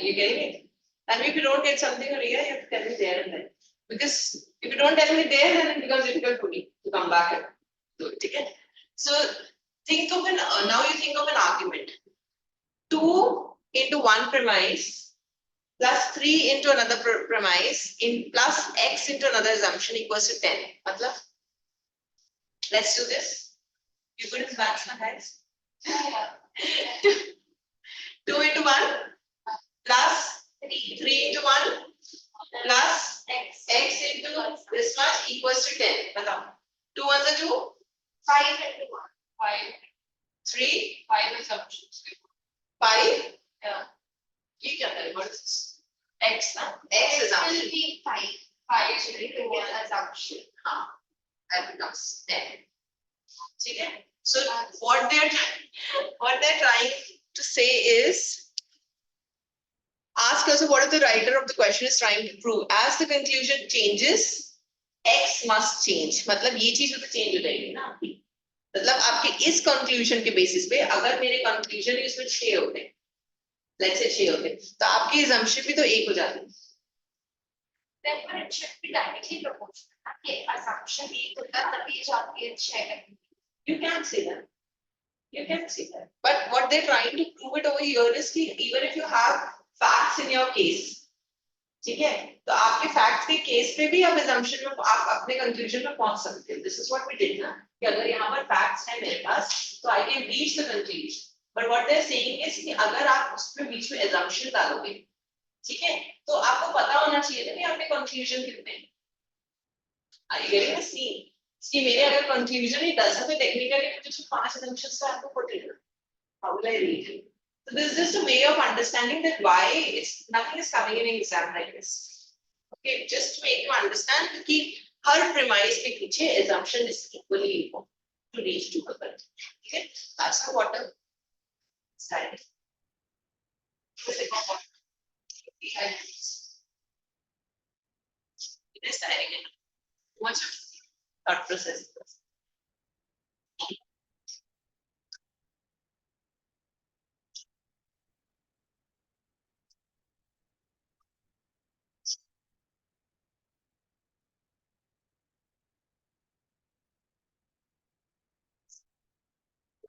You getting it? And if you don't get something or you have to tell me there and then. Because if you don't tell me there, then it becomes difficult for me to come back and do it again. So think of now you think of an argument. 2 into 1 premise plus 3 into another premise in plus x into another assumption equals to 10. Matlab? Let's do this. You good at maths, guys? 2 into 1 plus 3 into 1 plus x into this much equals to 10. Batao. 2 ones are 2. 5 into 1. 5. 3. 5 assumptions. 5. Yeah. You can tell what is this? X, na? X assumption. Will be 5. 5 Is into 1 assumption. That becomes 10. Okay? So what they're trying to say is, ask also what the writer of the question is trying to prove. As the conclusion changes, x must change. मतलब ये चीज तो change हो जाएगी ना आपकी. मतलब आपके इस conclusion के basis पे अगर मेरे conclusion इसमें 6 होते हैं, let's say 6 होते हैं, तो आपकी assumption भी तो 1 हो जाती है. Therefore, it should be directly proportional. Okay, assumption 1 होता तभी जाती है 6. You can say that. You can say that. But what they're trying to prove it over here is कि even if you have facts in your case, ठीक है, तो आपके facts के case पे भी आप assumption में आप अपने conclusion में पहुंच सकते हैं. This is what we did ना, कि अगर यहाँ पर facts है मेरे पास, तो I can reach the conclusion. But what they're saying is कि अगर आप उसमें बीच में assumption डालोगे, ठीक है, तो आपको पता होना चाहिए कि आपके conclusion कितने हैं. Are you getting the scene? कि मेरे अगर conclusion ही 10 है, तो technically मुझे सिर्फ 5 assumptions का आपको put it. How will I read it? So this is just a way of understanding that why nothing is coming in an exam like this. Okay, just to make you understand that her premise के पीछे assumption is equally important to reach to the conclusion. Okay, that's how what a study. It is studying it. Much of thought process.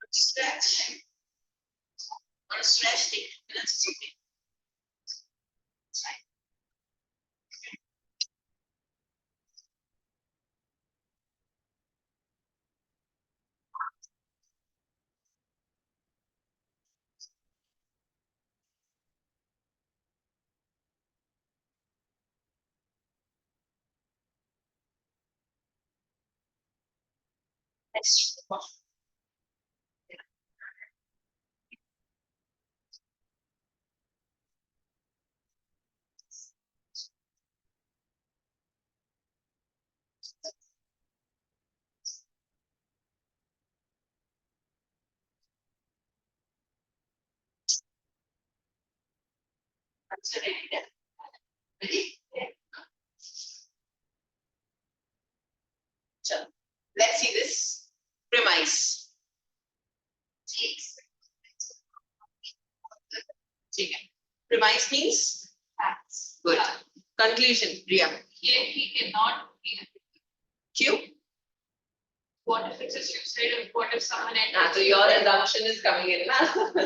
Stretch. Ready? Let's see this. Premise. Premise means Facts. good. Conclusion, Priya. Here he cannot be. Q. What if it's a suicide? What if someone So your assumption is coming in.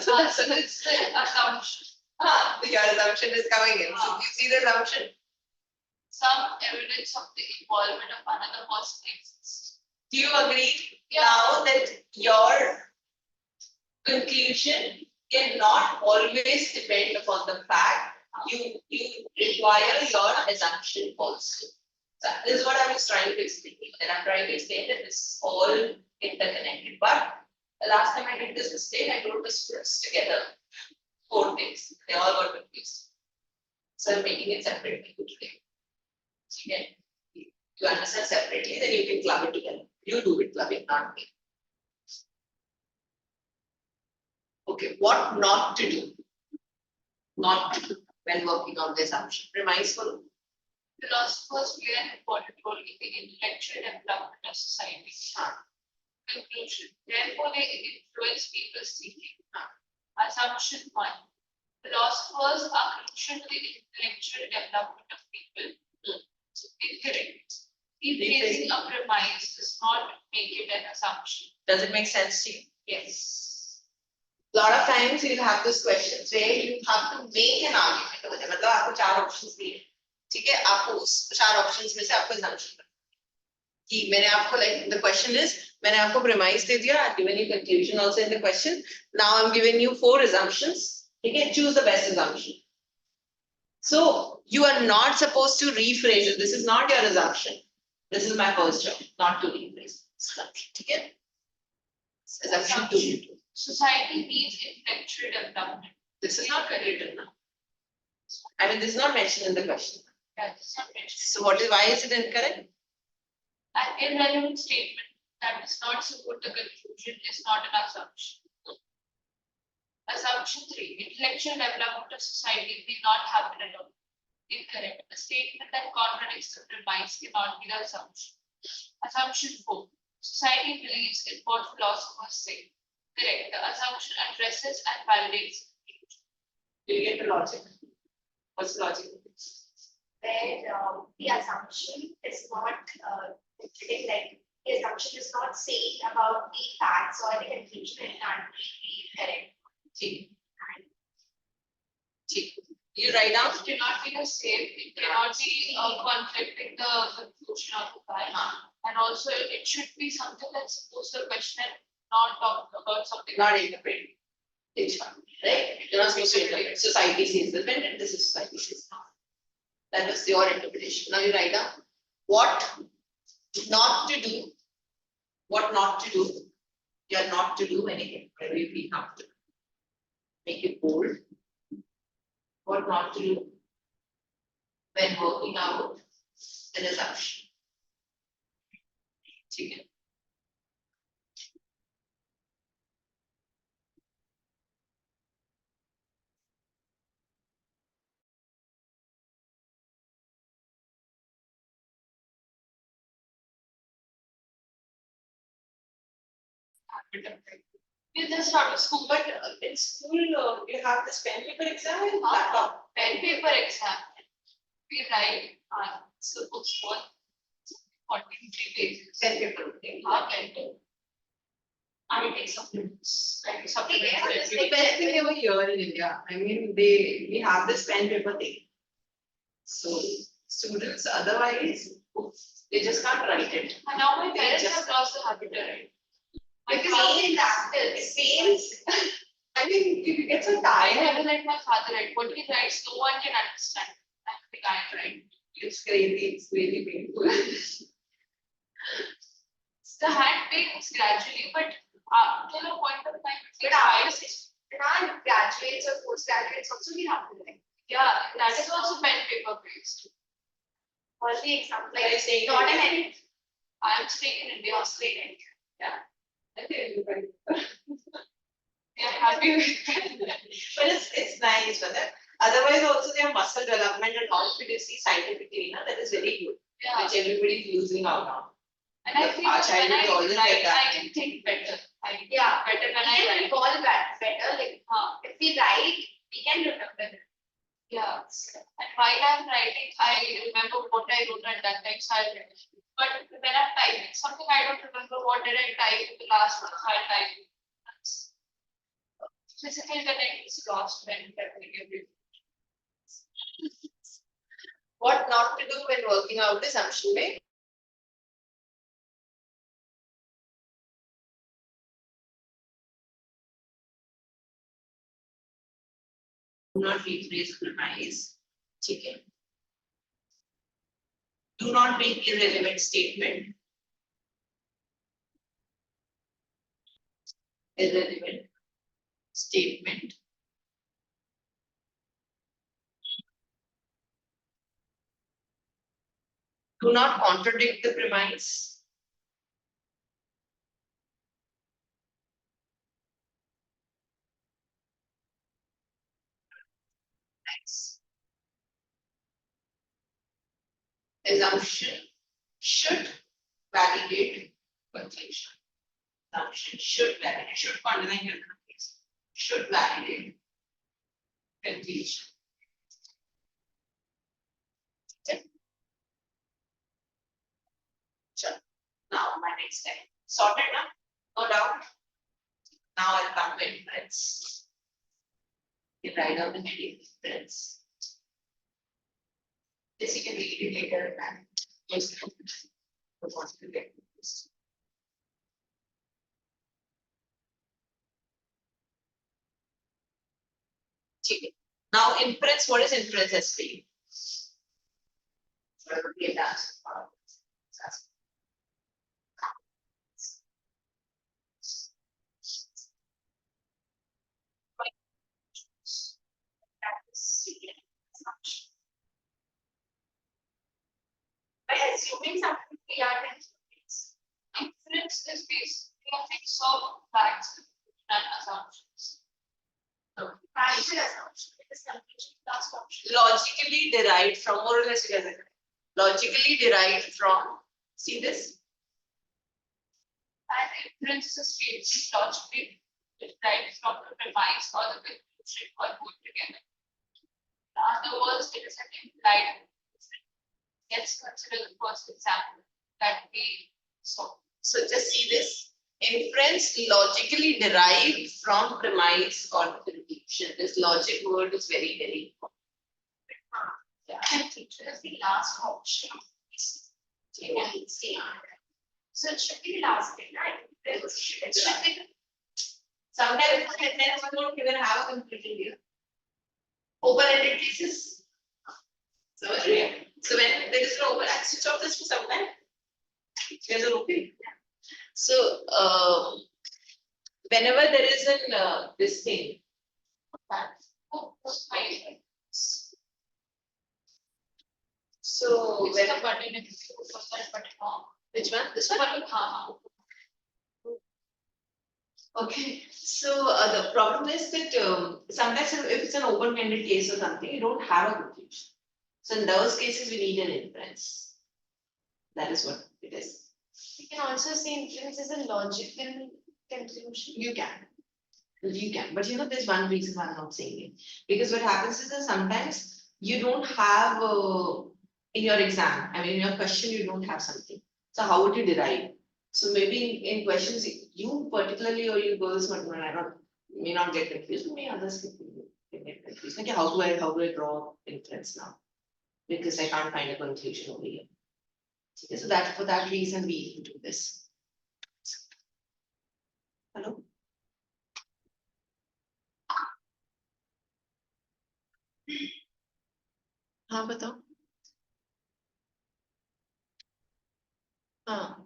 So that's it's an assumption. your assumption is coming in. So you see the assumption. Some evidence of the involvement of another person exists. Do you agree Yeah. now that your conclusion cannot always depend upon the fact? You require your assumption also. So this is what I was trying to explain. And I'm trying to explain that this is all interconnected. But the last time I did this mistake, I wrote the scripts together. 4 things. They all got confused. So I'm making it separately today. So you understand separately, then you can club it together. You do it clubbing, not me. Okay, what not to do? Not to do when working on the assumption. Premise for Philosophers play an important role in the intellectual development of society. Conclusion. Therefore, they influence people's thinking. Assumption 1. Philosophers are crucial to the intellectual development of people. Incorrect. Rephrasing a premise does not make it an assumption. Does it make sense to you? Yes. A lot of times you'll have this questions where you have to make an argument. मतलब आपको 4 options दिए, ठीक है? आपको उस 4 options में से आपको assumption करना है। कि मैंने आपको like the question is मैंने आपको premise दे दिया, I've given you conclusion also in the question. Now I'm giving you 4 assumptions. ठीक है? Choose the best assumption. So you are not supposed to rephrase it. This is not your assumption. This is my first job, not to rephrase. ठीक है? Assumption 2. Society needs intellectual development. This is not written now. I mean, this is not mentioned in the question. That is not mentioned. So why is it incorrect? An irrelevant statement that does not support the conclusion is not an assumption. Assumption 3. Intellectual development of society may not happen alone. Incorrect. A statement that contradicts the premise cannot be the assumption. Assumption 4. Society believes in what philosophers say. Correct. The assumption addresses and validates the conclusion. Do you get the logic? What's the logic? Where the assumption is not like the assumption is not saying about the facts or the conclusion and not be correct. You write down? It cannot be the same. It cannot be conflicting the conclusion of the fact. And also, it should be something that's supposed to question and not talk about something. Not interpret. It's fine, right? You're not supposed to interpret. Society says this, and this is society says no. That was your interpretation. Now you write down what not to do. What not to do. You are not to do anything. Whatever you feel comfortable. Make it bold. What not to do when working out an assumption. ठीक है? You just start school, But in school, you have this pen paper exam and laptop. pen paper exam. We write so books for 43 pages. Pen paper. Okay. Pen paper. I take supplements. I take supplements. Yeah, every It's the week. best thing ever here in India. I mean, we have this pen paper thing. So students otherwise, they just can't write it. And now my They parents just- have lost the habit of it. My Because father- he is active, it seems. I mean, you get so I tired. never let my father write. What he writes, no one can understand. I think I write. It's crazy. It's really painful. The hand pains gradually, but till a point of time, it But takes 5 or 6. And graduates or postgraduates also we have to like. Yeah, that is also pen paper based. All the examples, Like like saying not that- in any I am staying in India. Australian. Okay, They are happy with it. but it's nice for them. Otherwise, also their muscle development and all, if you see scientifically, that is very good, Yeah, which everybody is losing out on. and I feel Our when childhood I is always write, like that. I can think better. I can Yeah. think better when We I can write. recall that better, like if we write, we can remember it. Yeah, and while I'm writing, I remember what I wrote at that time, so I'll write. But when I'm typing something, I don't remember what did I type in the last one, so I'll type. Physical connect is lost when typing everything. What not to do when working out is assumption make. Do not rephrase premise. Chicken. Do not make irrelevant statement. Irrelevant statement. Do not contradict the premise. Next. Assumption should validate conclusion. Assumption should validate, should underline your conclusion. Should validate conclusion. Okay. Sure. Now my next step. Sorted now? No doubt. Now I'll come to inference. You write down the heading inference. This you can read it later and just before you get this. Okay. Now inference, what is inference as for you? So it would be a task. That is really an assumption. By assuming something, we are then Inference is basically a mix of facts and assumptions. factual assumption, it is conclusion plus function. Logically derived from, more or less it doesn't. Logically derived from, see this? And inference is a statement logically derived from the premise or the conclusion or both together. In other words, it is an implied inference. Let's consider the first example that we saw. So just see this. Inference logically derived from premise or conclusion. This logic word is very, very important. And teacher is the last option. So it should be the last thing, right? It should be. Sometimes it's like then we don't even have a conclusion here. Open-ended cases. So when there is no open, I switch off this for some time. There's an open. So whenever there is an this thing. So It's when the button in the first button on. which one? This one? Okay, so the problem is that sometimes if it's an open-ended case or something, you don't have a conclusion. So in those cases, we need an inference. That is what it is. You can also say inference is a logical conclusion. You can, but there's one reason why I'm not saying it. Because what happens is that sometimes you don't have in your exam, I mean, in your question, you don't have something. So how would you derive? So maybe in questions, you particularly or you girls may not get confused, but may others get confused. Okay, how do I draw inference now? Because I can't find a conclusion over here. Okay, so that for that reason we do this. Hello? हाँ बताओ. हाँ.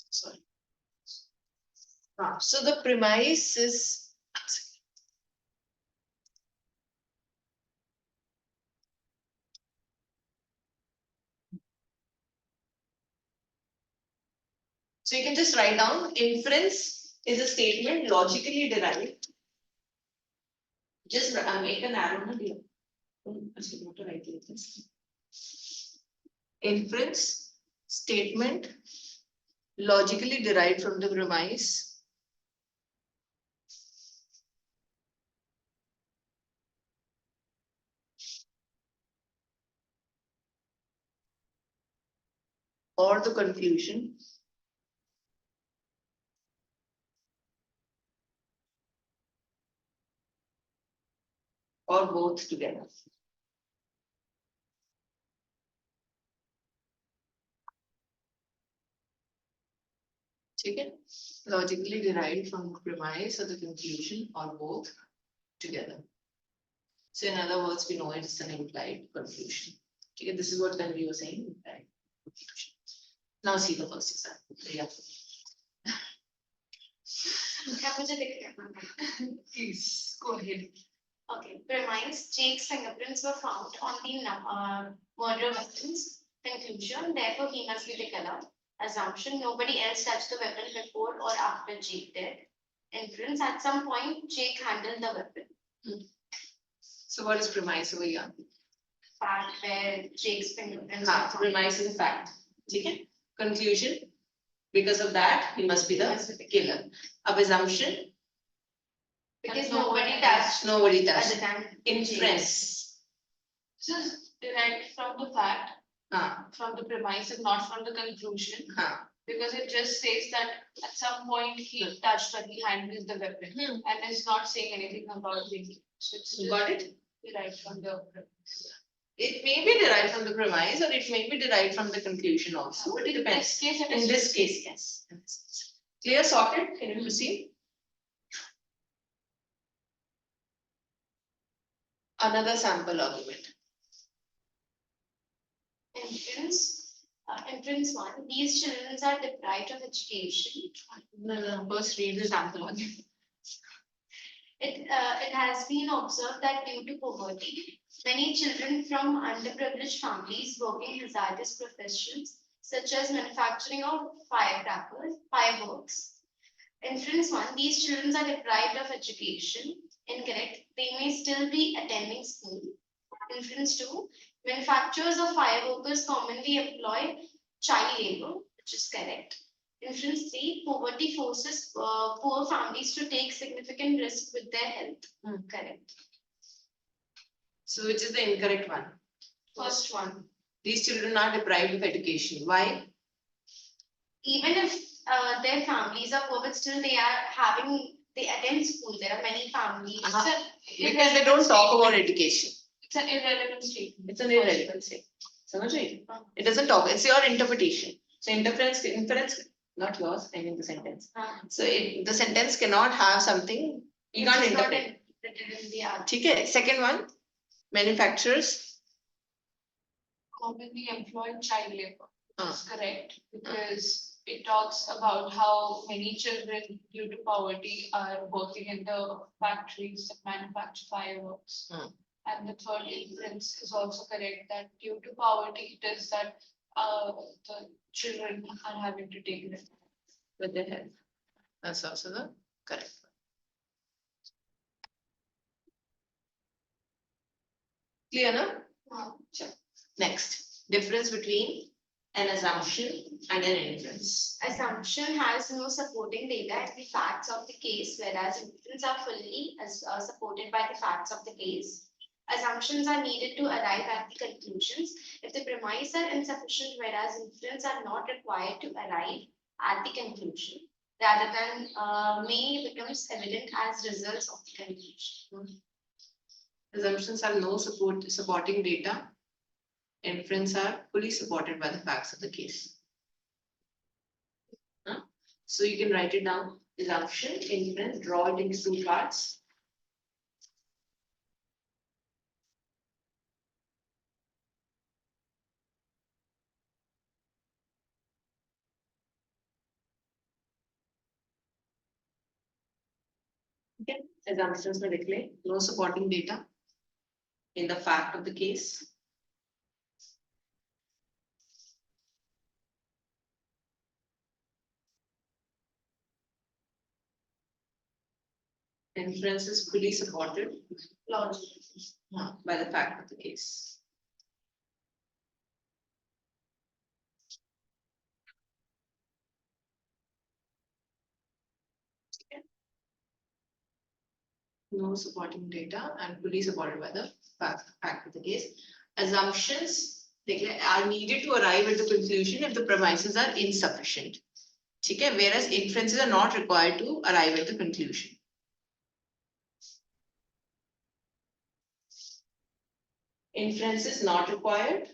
Sorry. So the premise is. So you can just write down inference is a statement logically derived. Just make an arrow na here. Actually, not to write like this. Inference statement logically derived from the premise or the conclusion or both together. Okay, logically derived from the premise or the conclusion or both together. So in other words, we know it's an implied conclusion. Okay, this is what Tanvi was saying, implied conclusion. Now see the first example. Yeah. Please go ahead. Okay, premise, Jake's fingerprints were found on the murder weapons. Conclusion, therefore he must be the killer. Assumption, nobody else touched the weapon before or after Jake did. Inference, at some point, Jake handled the weapon. So what is premise over here? Fact where Jake's fingerprints were found. Premise is a fact. Okay. Conclusion, because of that, he must be the killer. Ab assumption, Because nobody touched at the time. Inference. This is derived from the fact, from the premise and not from the conclusion. Because it just says that at some point he touched or he handled the weapon and is not saying anything about it. So it's just Got it? derived from the premise. It may be derived from the premise or it may be derived from the conclusion also. It depends. In this case, yes. Clear, sorted? Can you proceed? Another sample argument. Inference one, these children are deprived of education. No, first read the sample argument. It has been observed that due to poverty, many children from underprivileged families working hazardous professions such as manufacturing of fireworks. Inference one, these children are deprived of education. Incorrect. They may still be attending school. Inference two, manufacturers of fireworkers commonly employ child labor, which is correct. Inference three, poverty forces poor families to take significant risk with their health. Correct. So which is the incorrect one? First one. These children are deprived of education. Why? Even if their families are poor, but still they attend school. There are many families. Because they don't talk about education. It's an irrelevant statement. It's an irrelevant statement. Samajh rahe? It doesn't talk. It's your interpretation. So inference, not yours. I mean the sentence. So the sentence cannot have something. You can't interpret. Written in the art. Okay. Second one, manufacturers. Commonly employed child labor. That's correct, because it talks about how many children due to poverty are working in the factories that manufacture fireworks. And the third inference is also correct, that due to poverty, it is that the children are having to take it With their health. That's also the correct one. Clear, no? Sure. Next, difference between an assumption and an inference. Assumption has no supporting data and the facts of the case, whereas inference are fully supported by the facts of the case. Assumptions are needed to arrive at the conclusions. If the premises are insufficient, whereas inference are not required to arrive at the conclusion, rather than may becomes evident as results of the conclusion. Assumptions have no supporting data. Inference are fully supported by the facts of the case. So you can write it down. Assumption, inference, draw it into two parts. Okay. Assumptions में लिख ले, no supporting data in the fact of the case. Inference is fully supported by the fact of the case. No supporting data and fully supported by the fact of the case. Assumptions are needed to arrive at the conclusion if the premises are insufficient. Okay? Whereas inferences are not required to arrive at the conclusion. Inference is not required.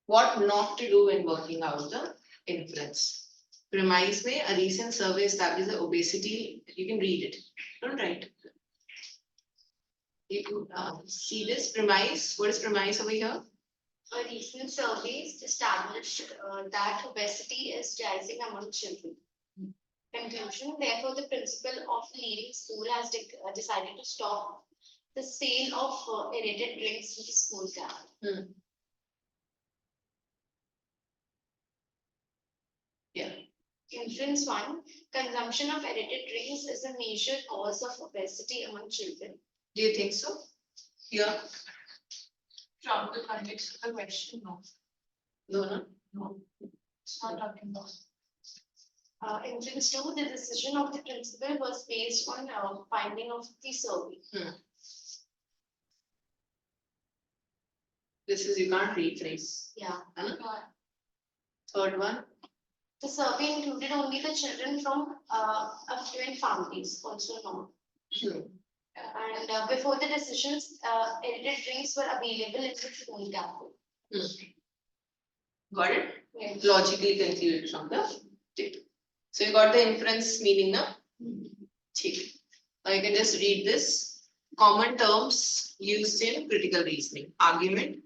What not to do when working out the inference. Premise में a recent survey established that obesity, you can read it, don't write. You can see this premise. What is premise over here? A recent surveys established that obesity is rising among children. Conclusion, therefore, the principal of leading school has decided to stop the sale of aerated drinks in the school ground. Yeah. Inference one, consumption of aerated drinks is a major cause of obesity among children. Do you think so? Here, From the context of the question, no. no. It's not talking about. Inference 2, the decision of the principal was based on finding of the survey. This is you can't rephrase. Yeah. Third one, The survey included only the children from affluent families, also known. And before the decisions, edited drinks were available in the school cafe. got it? Yes. Logically concluded from the table. So you got the inference meaning now? Now you can just read this. Common terms used in critical reasoning. Argument.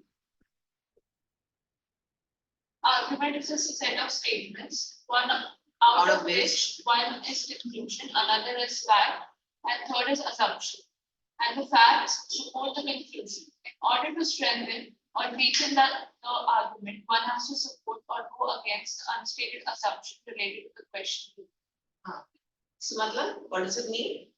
Argument is just a set of statements, one out of which one is conclusion, another is fact, and third is assumption. And the facts support the conclusion. In order to strengthen or weaken the argument, one has to support or go against the unstated assumption related to the question. So matlab, what does it mean?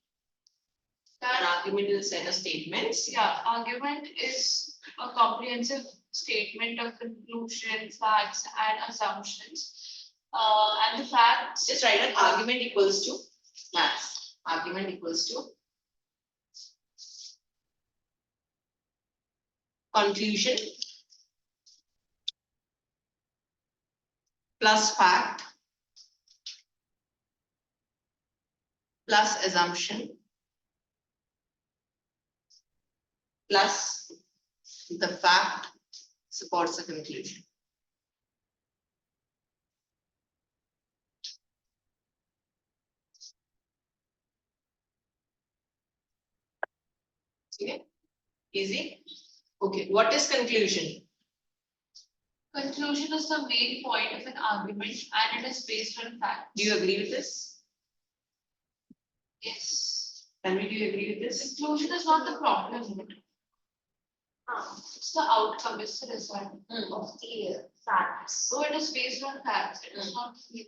An argument is a set of statements. Yeah, argument is a comprehensive statement of conclusions, facts, and assumptions. And the facts. Just write an argument equals to maths. Argument equals to conclusion plus fact plus assumption plus the fact supports the conclusion. Okay, easy. Okay, what is conclusion? Conclusion is the main point of an argument and it is based on facts. Do you agree with this? Yes. Tanvi, do you agree with this? Conclusion is not the problem. It's the outcome, it's the result Of the facts. So it is based on facts, it is not the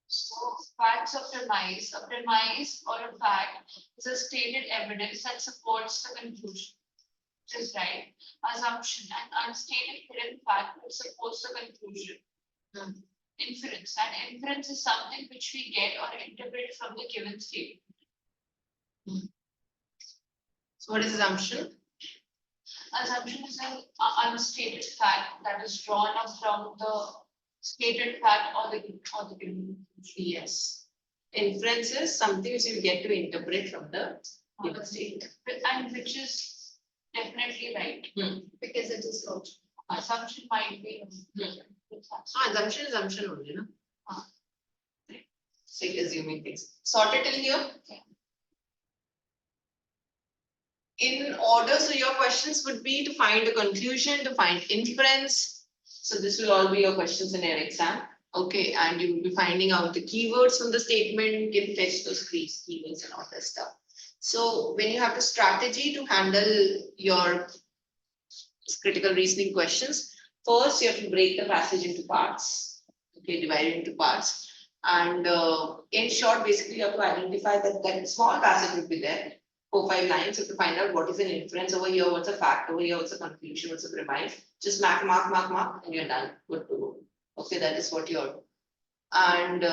So facts of premise, a premise or a fact is a stated evidence that supports the conclusion. Which is right. Assumption, an unstated hidden fact which supports the conclusion. Inference, and inference is something which we get or interpret from the given statement. So what is assumption? Assumption is an unstated fact that is drawn up from the stated fact or the given. Yes. Inference is something which you get to interpret from the given statement. And which is definitely right. Because it is logical. Assumption might be. Assumption is assumption only, no? So you're assuming things. Sorted till here? In order, so your questions would be to find a conclusion, to find inference. So this will all be your questions in your exam. Okay, and you will be finding out the keywords from the statement, can fetch those keywords and all that stuff. So when you have the strategy to handle your critical reasoning questions, first you have to break the passage into parts. Okay, divide it into parts. And in short, basically you have to identify that small passage would be there. 4-5 lines, you have to find out what is an inference over here, what's a fact over here, what's a conclusion, what's a premise. Just mark, and you're done. Good to go. Okay, that is what you're. And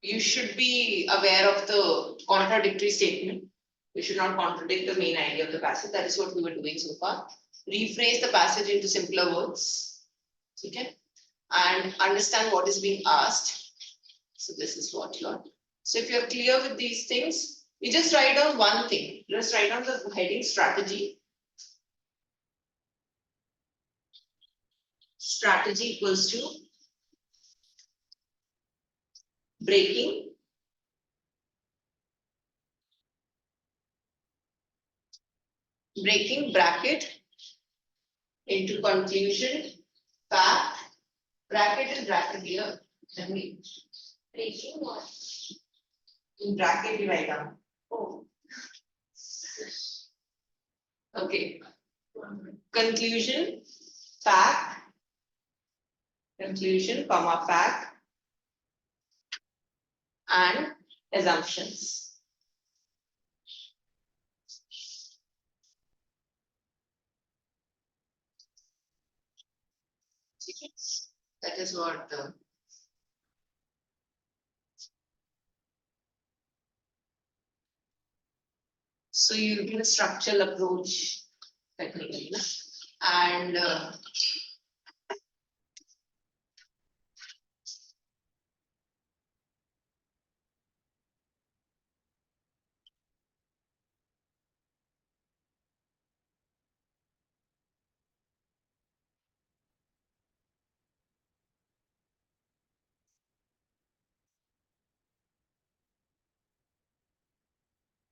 you should be aware of the contradictory statement. You should not contradict the main idea of the passage. That is what we were doing so far. Rephrase the passage into simpler words. Okay, and understand what is being asked. So this is what you're. So if you're clear with these things, you just write down one thing. Just write down the heading strategy. Strategy equals to breaking bracket into conclusion, fact, bracket and bracket here. Let me Breaking what? in bracket you write down. Oh. Okay. Conclusion, fact, conclusion, comma, fact, and assumptions. That is what so you do a structural approach technically, na? And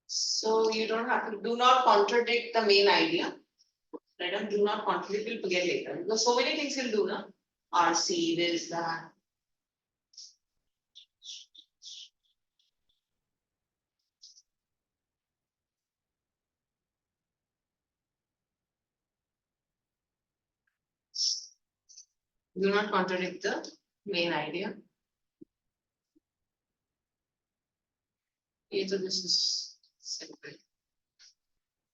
so you don't have to, do not contradict the main idea. Right, and do not contradict, we'll forget later, because so many things you'll do, na? RC, this, that. Do not contradict the main idea. Okay, so this is simple.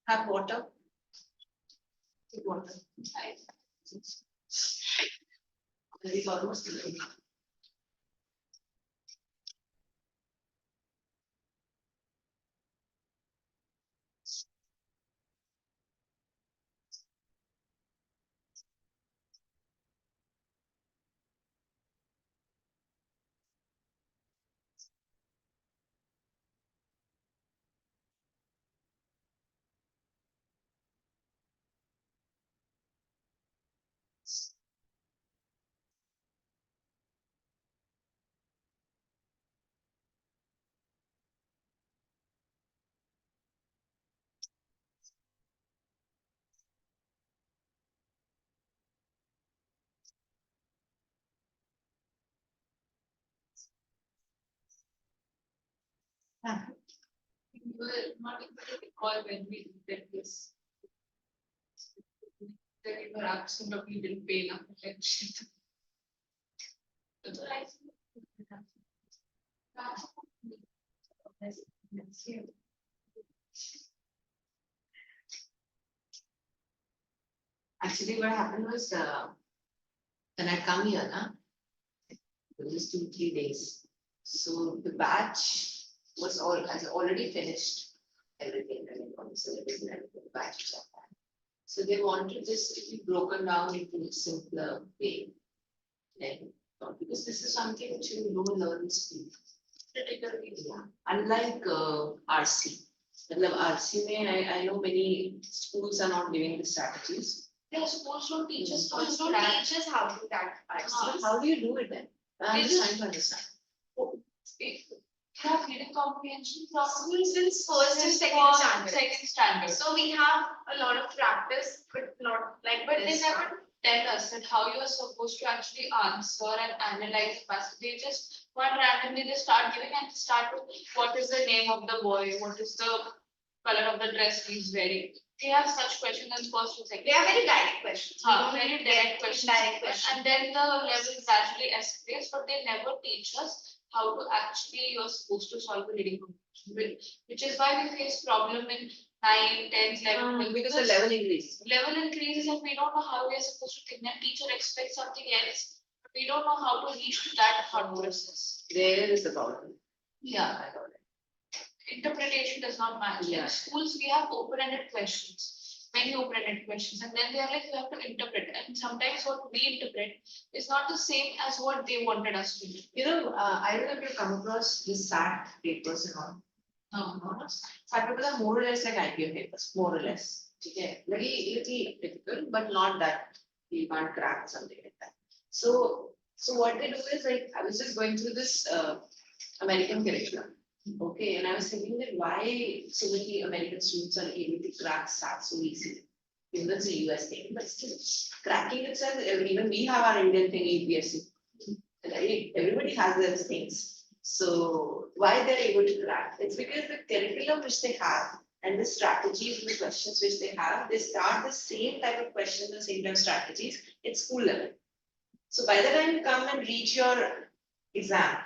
Have water. Take water. It's almost done. We were not able to recall when we did this. That we were absolutely didn't pay enough attention. But I think Actually, what happened was, when I come here, na, it was 2, 3 days. So the batch has already finished everything, I mean, on the syllabus and everything, the batch was up. So they wanted this to be broken down into a simpler way. Like, because this is something which you don't learn in school. Particularly, yeah. Unlike RC. Matlab RC mein, I know many schools are not giving the strategies. yeah, schools don't teach us. Schools don't teach us how to crack So how do you do it then? I'm They just just- trying to understand. We have reading comprehension from schools since first and second standard. Second standard. So we have a lot of practice, but not like But they this. never tell us that how you are supposed to actually answer and analyze the passage. They just one randomly they start giving and start with what is the name of the boy, what is the color of the dress he's wearing. They have such questions in first and second. They are very direct questions. We don't Very get direct questions. indirect questions. And then the level gradually escalates, but they never teach us how to actually you're supposed to solve the reading comprehension, which is why we face problem in 9, 10, 11. Because the level increases. Level increases and we don't know how we are supposed to think. Then teacher expects something else, but we don't know how to reach to that thought process. There is the problem. Yeah, I got it. interpretation does not match. Yeah. In schools, we have open-ended questions, many open-ended questions, and then they are like, you have to interpret. And sometimes what we interpret is not the same as what they wanted us to do. You know, I don't know if you've come across the SAT papers and all. SAT papers are more or less like IPM papers, more or less. Okay, little difficult, but not that you can't crack or something like that. So what they do is like, I was just going through this American curriculum. Okay, and I was thinking that why so many American students are able to crack SAT so easily. Even though it's a US thing, but still cracking itself, even we have our Indian thing, UPSC. Right? Everybody has their things. So why they're able to crack? It's because the curriculum which they have and the strategies and the questions which they have, they start the same type of questions, the same type of strategies at school level. So by the time you come and reach your exam,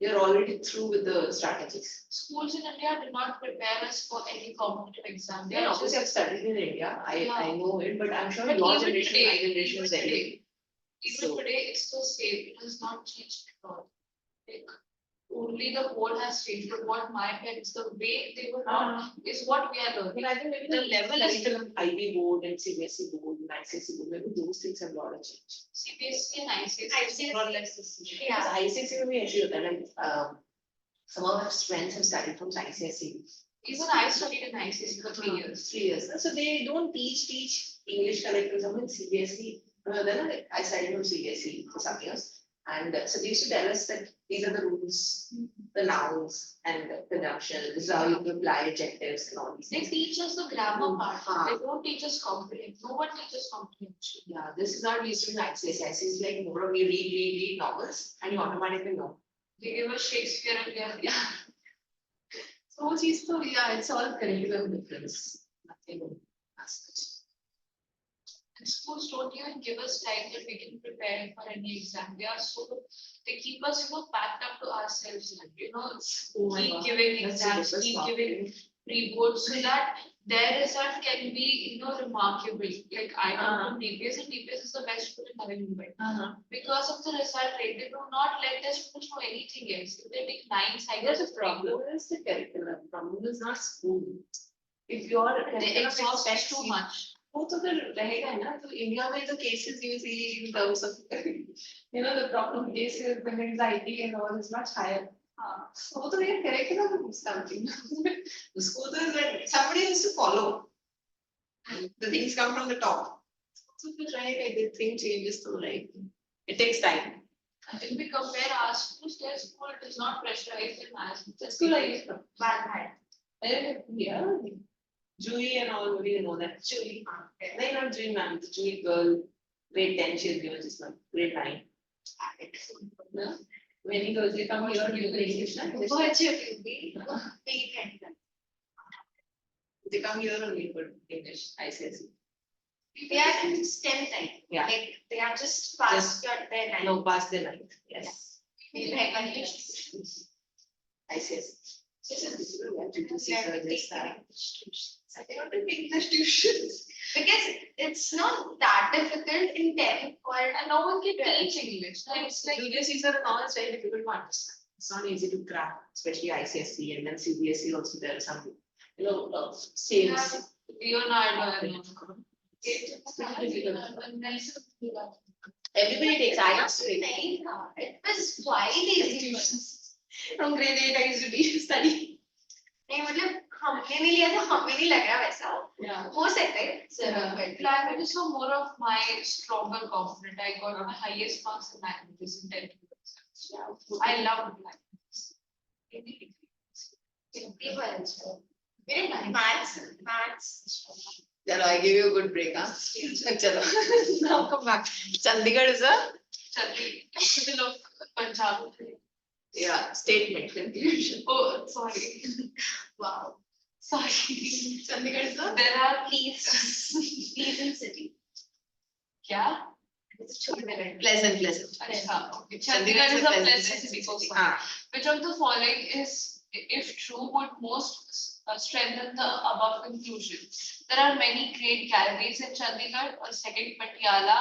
you're already through with the strategies. Schools in India do not prepare us for any competitive exam. They Yeah, are obviously I've just, studied in India, I Yeah. know it, but I'm sure But your even generation, today, my generation is even very. today, Even So- today, it's the same, it has not changed at all. Like, only the board has changed, but what my parents, the way they were taught is what we are But learning. I think maybe the level is still IB board and CBSE board and ICSE board, maybe those things have a lot of change. CBSE and ICSE ICSE. is more or less the same. Yeah. Because ICSE में भी ऐसे होता है ना, some of our friends have studied from ICSE. Even I studied in ICSE for 3 years. 3 years. So they don't teach English, like for example in CBSE. Then I studied from CBSE for some years. And so they used to tell us that these are the rules, the nouns and the conjunction. This is how you apply adjectives and all these They things. teach us the grammar part, Ah. they don't teach us comprehension, no one teaches comprehension. Yeah, this is how we used to do ICSE. ICSE is like more of you read novels and you automatically know. They give us Shakespeare and they are, Yeah. So yeah, it's all curriculum difference. Nothing as such. and schools don't even give us time that we can prepare for any exam. They are so, they keep us, packed up to ourselves, Oh my keep God, giving that's the exams, biggest keep part. giving pre-boards, so that their result can be, remarkable. Like I come from DPS and DPS is the best school in Navi Mumbai. Because of the result rate, they do not let their students know anything else. If they take 9 cycles The of problem is the curriculum. Problem is not school. If your they curriculum exhaust us expects too you- much. वो तो फिर रहेगा है ना, तो India में the cases you see in terms of the problem cases the anxiety and all is much higher. So वो तो ये curriculum is something. The school is that somebody has to follow. The things come from the top. So फिर रहेगा, the thing changes तो right. It takes time. And if we compare our schools, their school does not pressurize them as much. That's good idea. bad. Yeah. Julie and all, what do you know that? Julie. No, not Julie ma'am, the Julie girl, grade 10, she's given this one, grade 9. No? Many girls, they come here, you the English, na? English. They come here only for English, ICSE. They are in STEM time. Yeah. Like they are just past their time. No, past the 9th, yes. They have English. ICSE. They They don't take English tuitions. Because it's not that difficult in 10 or And no one can teach English. No, it's like UGCs are all it's very difficult to understand. It's not easy to crack, especially ICSE and then CBSE also there are some, same. Leonardo and Everybody takes, I used to take. it was quite easy. From grade 8 I used to be study. नहीं मतलब हमने नहीं लिया था हमें नहीं लग रहा वैसा Yeah. हो सकता है जरूर but languages are more of my stronger component. I got my highest marks in languages in 10th. I love languages. मेरे maths Chalo, I give you a good break, huh? Chalo. Now come back. Chandigarh is a Capital of Punjab. statement confusion. Oh, sorry. wow Sorry. Chandigarh is a There are pleasant city yeah. pleasant. Okay. Chandigarh Chandigarh is a pleasant city. city. So sorry. Ah, Which of the following is, if true, would most strengthen the above conclusion? There are many great galleries in Chandigarh. Or second, Patiala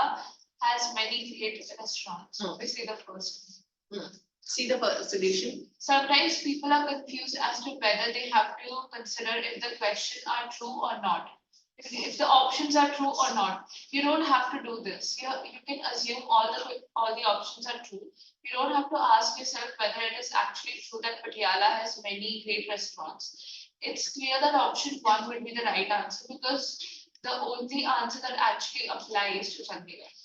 has many great restaurants. Hmm. We see the first. see the first solution. Sometimes people are confused as to whether they have to consider if the question are true or not. If the options are true or not. You don't have to do this. You can assume all the options are true. You don't have to ask yourself whether it is actually true that Patiala has many great restaurants. It's clear that option 1 would be the right answer because the only answer that actually applies to Chandigarh.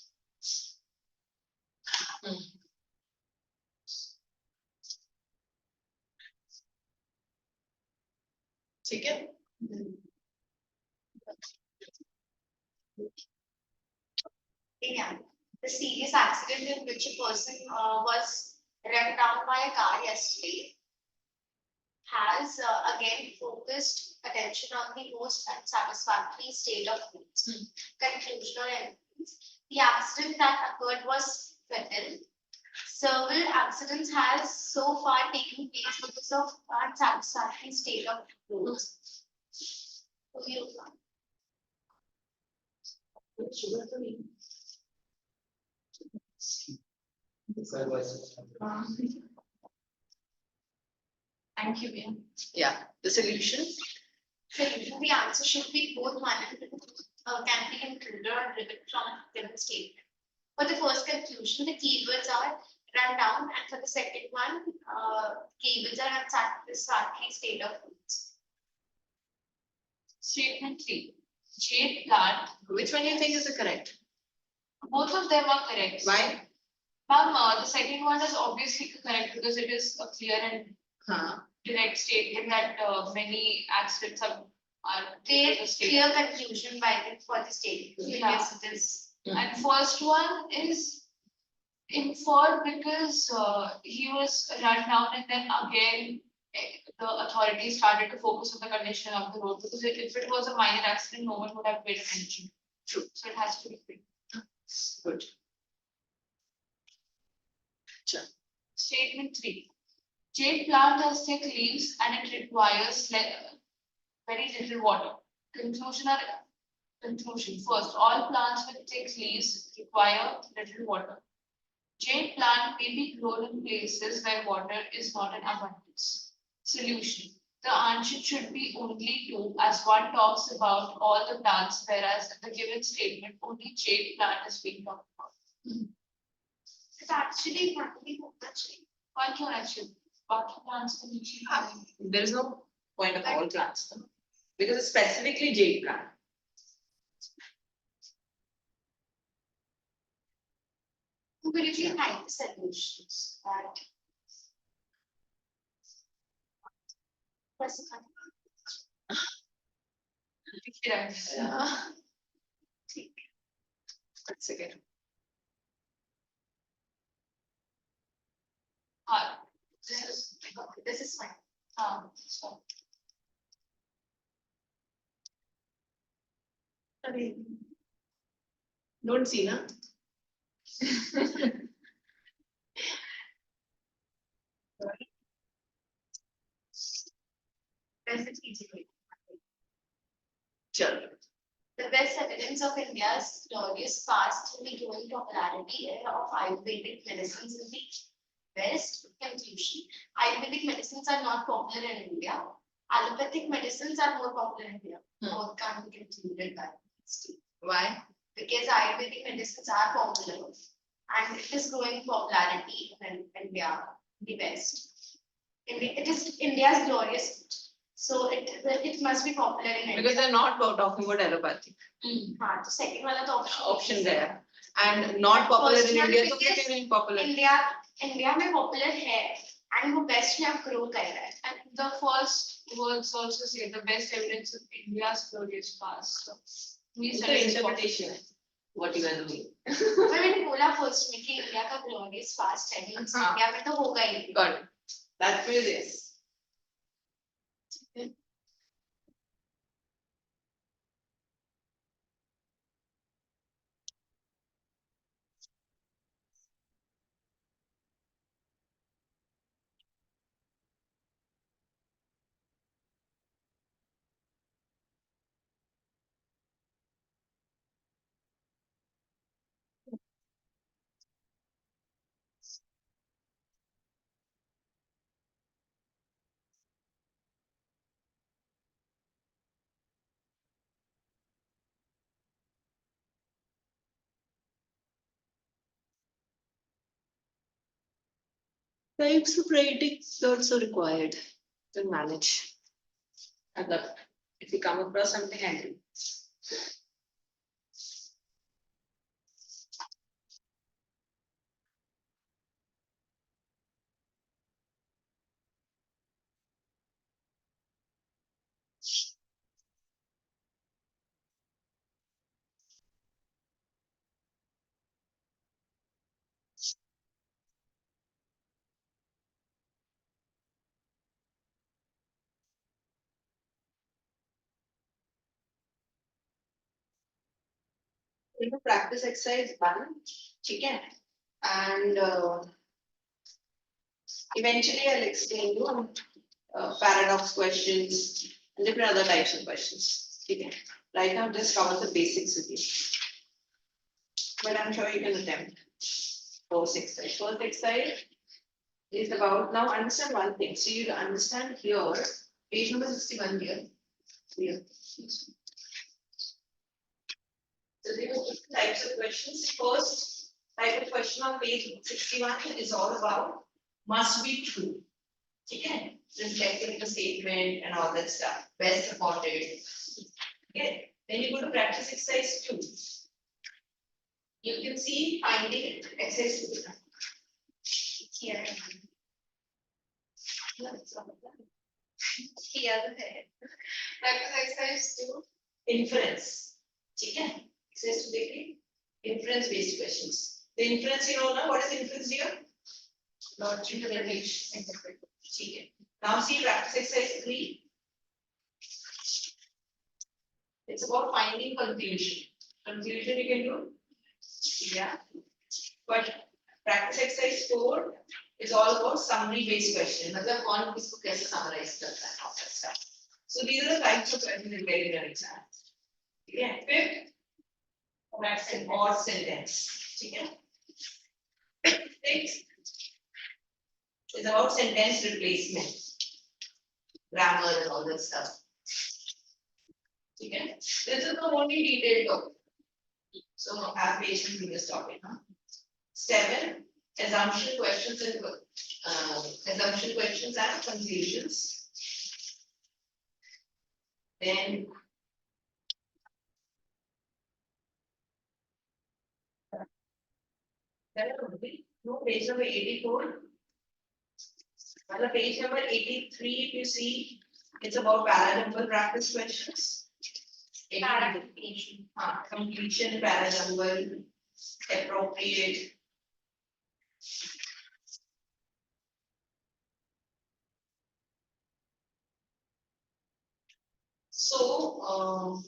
ठीक है? yeah the serious accident in which a person was run down by a car yesterday has again focused attention on the most unsatisfactory state of things. Conclusion or endings. The accident that occurred was fatal. Several accidents has so far taken place because of unsatisfactory state of roads. So you Sugar to me. Thank you, Ian. Yeah, the solution. Solution, the answer should be both can be included or driven from a given statement. For the first conclusion, the keywords are run down, and for the second one, keywords are unsatisfactory state of things. Statement 3. Jade plant. Which one you think is the correct? Both of them are correct. Why? Ma'am, the second one is obviously correct because it is a clear and Huh? direct statement that many accidents are Create mistake. clear confusion for the statement. Yeah. Yes, it is. And first one is inferred because he was run down and then again the authorities started to focus on the condition of the road because if it was a minor accident, no one would have paid attention. True. So it has to be quick. Good. Statement 3. Jade plant has thick leaves and it requires very little water. Conclusion. First, all plants with thick leaves require little water. Jade plant may be grown in places where water is not in abundance. Solution. The answer should be only 2 as one talks about all the plants, whereas in the given statement only jade plant is being talked about. It actually can't be actually. Why can't actually? Baaki plants can be There is no point of all plants, no? Because it's specifically jade plant. Could you please write the solutions? Yeah. That's okay. This is fine. So Don't see, na? Sure. The best evidence of India's glorious past in the growing popularity of Ayurvedic medicines in the West. Conclusion. Ayurvedic medicines are not popular in India. Allopathic medicines are more popular in India. Both can't be concluded by this. Why? Because Ayurvedic medicines are popular and it is growing popularity in India, the West. It is India's glorious. So it must be popular in India. Because they're not talking about allopathy. The second one is the Option there. And not popular First in one India, so because it is popular. India में popular है and वो best में grow कर रहा है. and the first words also say the best evidence of India's glorious past. So, we It's said the it's interpretation. What you are doing. मैंने बोला first में कि India का glorious past है. India में तो होगा ही. Got it. That means yes. Types of writing is also required to manage. If you come across something, I do. Practice exercise one, chicken, and eventually I'll explain you paradox questions and different other types of questions. Okay. Right now, just cover the basics with you. But I'm sure you can attempt. First exercise. First exercise is about, now understand one thing. So you understand here, page number 61 here. Here. So there are different types of questions. First type of question on page 61 is all about must be true. Okay, reflecting the statement and all that stuff. Best supported. Okay, then you go to practice exercise 2. You can see finding exercise 2. Here. Here. Practice exercise 2. Inference. Okay, exercise 2 देखिए. Inference based questions. The inference you know now, what is inference here? Logical Interpretation. Okay. Now see practice exercise 3. It's about finding conclusion. Conclusion you can do. Yeah. But practice exercise 4 is all about summary based question. मतलब कौन किसको कैसे summarize करता है all that stuff. So these are the types of questions you get in your exam. Yeah. Fifth, that's an odd sentence. Okay. Sixth is about sentence replacement, grammar and all that stuff. Okay. This is the only detailed topic. So have patience with this topic. Huh? 7, assumption questions and conclusions. Then no, page number 84. Well, page number 83, if you see, it's about paradigmal practice questions. Clarification. Completion, paradigmal, appropriate. So,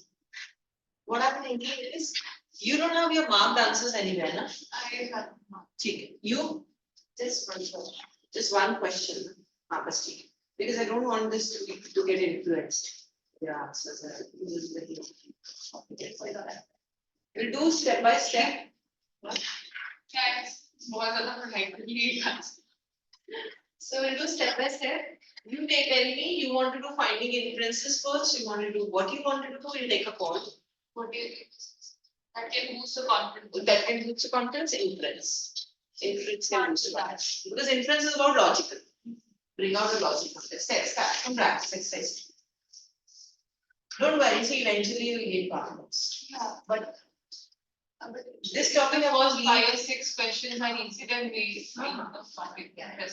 what I'm thinking is, you don't have your marked answers anywhere, na? I have ठीक है. You just one question, Marcus, ठीक है. Because I don't want this to get influenced. Yeah, answers are we'll do step by step. Yes, बहुत ज़्यादा पढ़ाई कर ली है. So we'll do step by step. You tell me you want to do finding inferences first. You want to do what you want to do. We'll take a call. What do you think? That can boost the confidence. That can boost the confidence. Inference. Inference can boost the confidence. Because inference is about logical. Bring out the logic of the steps. Start from practice exercise. Don't worry. So eventually you will gain confidence. Yeah. But this topic was 5 or 6 questions are incident based. Yeah.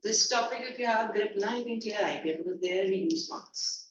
This topic, if you have a grip, now you can clear IPM because there we use marks.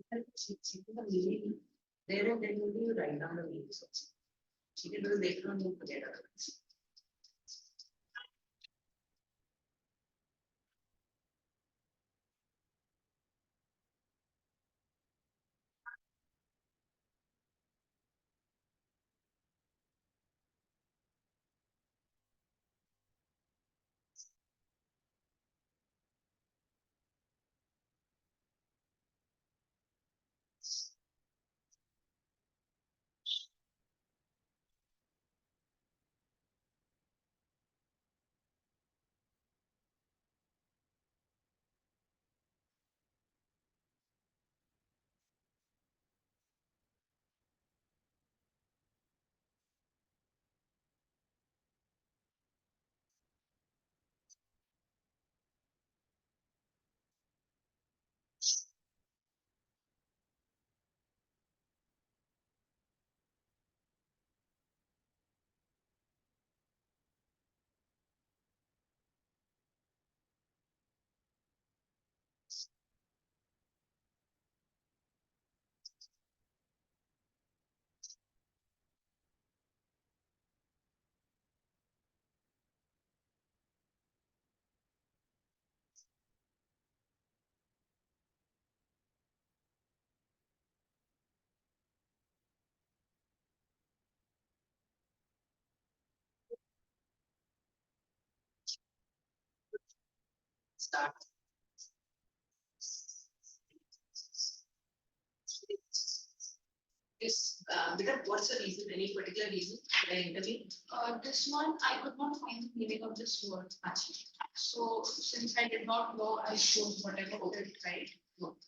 There and then you write down the names also. She can do later on, you forget otherwise. Start. This, because what's the reason? Any particular reason for the intervene? This one, I could not find the meaning of this word. So since I did not know, I chose whatever word right.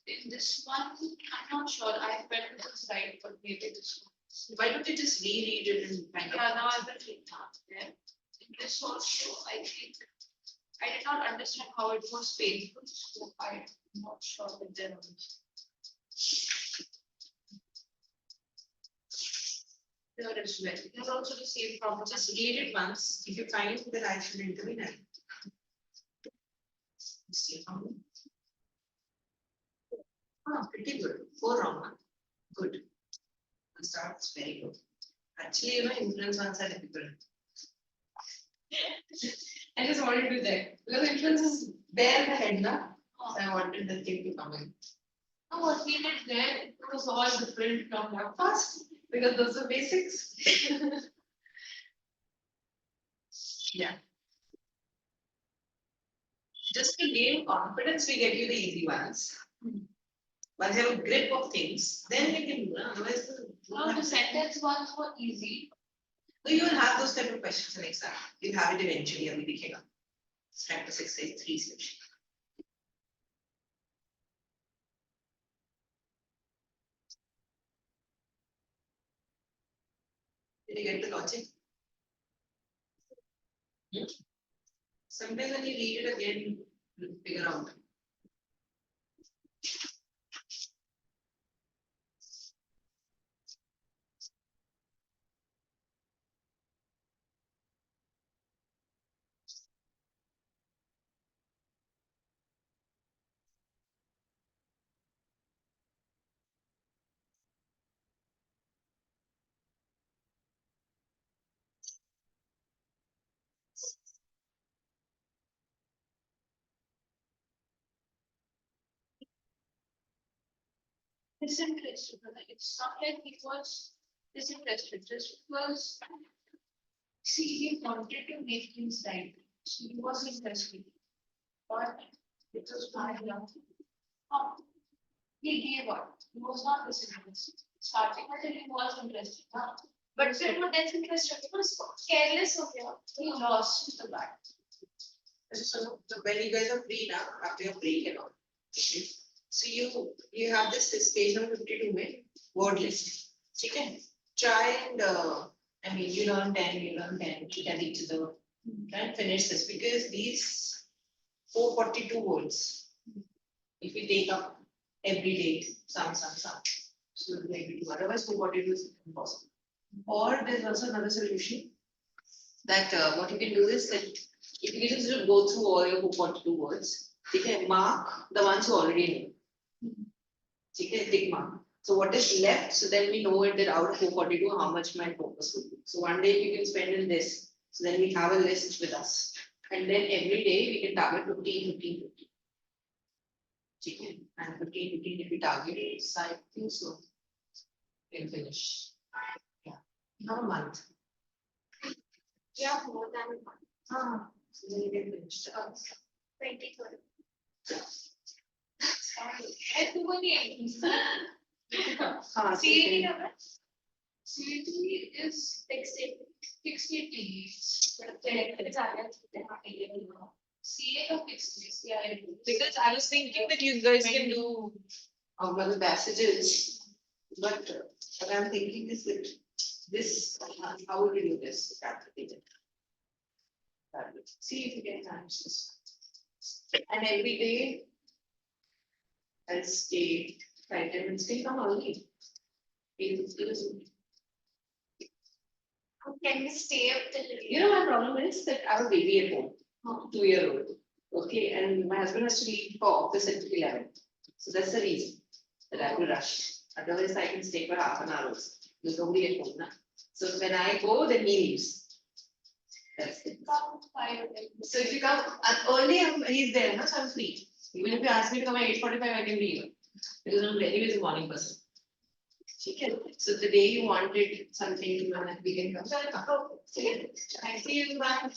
In this one, I'm not sure. I felt it was right, but maybe this one. Why don't you just reread it and find Yeah, out? now I will read that. Yeah. In this also, I think I did not understand how it was painful, so I'm not sure with them. There is well. There's also the same problem. Just read it once. If you find that I should intervene, see how. Ah, pretty good. 4 wrong. Huh? Good. One starts very good. Actually, you know, influence ones are difficult. I just wanted to do that because influence is there in the head now. So I wanted the thing to come in. No, what we did there, it was all different from that. Fast, because those are basics. Yeah. Just to gain confidence, we get you the easy ones. Once you have a grip of things, then you can do it. Otherwise, No, the sentence ones were easy. so you will have those type of questions in exam. You'll have it eventually, अभी दिखेगा. Practice exercise 3 section. Did you get the logic? Sometimes when you read it again, you figure out. Disinterested. It's not like he was disinterested, just because see, he wanted to make things right. So he was interested. But it was not enough. He gave up. He was not disinterested. Starting with it, he was interested. But फिर वो disinterested was careless हो गया. He lost the bat. So when you guys are free now, after your break and all, okay, so you have this page number 52 में word list. Okay, try and I mean you learn 10, you tell each other, try and finish this because these 442 words, if we take up every day, some, so maybe do otherwise 442 is impossible. Or there's also another solution that what you can do is that if you just go through all your 442 words, you can mark the ones you already know. ठीक है, tick mark. So what is left, so then we know it that out of 442, how much my focus would be. So one day we can spend in this, so then we have a list with us. And then every day we can target 15, 15, 15. ठीक है, and 15, 15 if we target, so I think so. We'll finish. Yeah, not a month. Yeah, more than one. So then we can finish. 23rd. And too many entries. हाँ, CAT so number? CAT is Fixed it. 60 days. But then it's CA of 60 days, yeah. Because I was thinking that you guys can do, well, the passages, but I'm thinking is that this, how would we do this? Complicated. See if you can manage this. And every day, I'll stay, right, and still come early. 8:50 is okay. Can we stay up till? You know, my problem is that I have a baby at home, 2-year-old. Okay, and my husband has to leave for office at 11. So that's the reason that I have to rush. Otherwise, I can stay for half an hour also. There's nobody at home now. So when I go, then he leaves. That's it. So if you come early, he's there, no? So I'm free. Even if you ask me to come at 8:45, I can be here. Because I'm anyways a morning person. Okay, so the day you wanted something, we can come. I see you. Bye.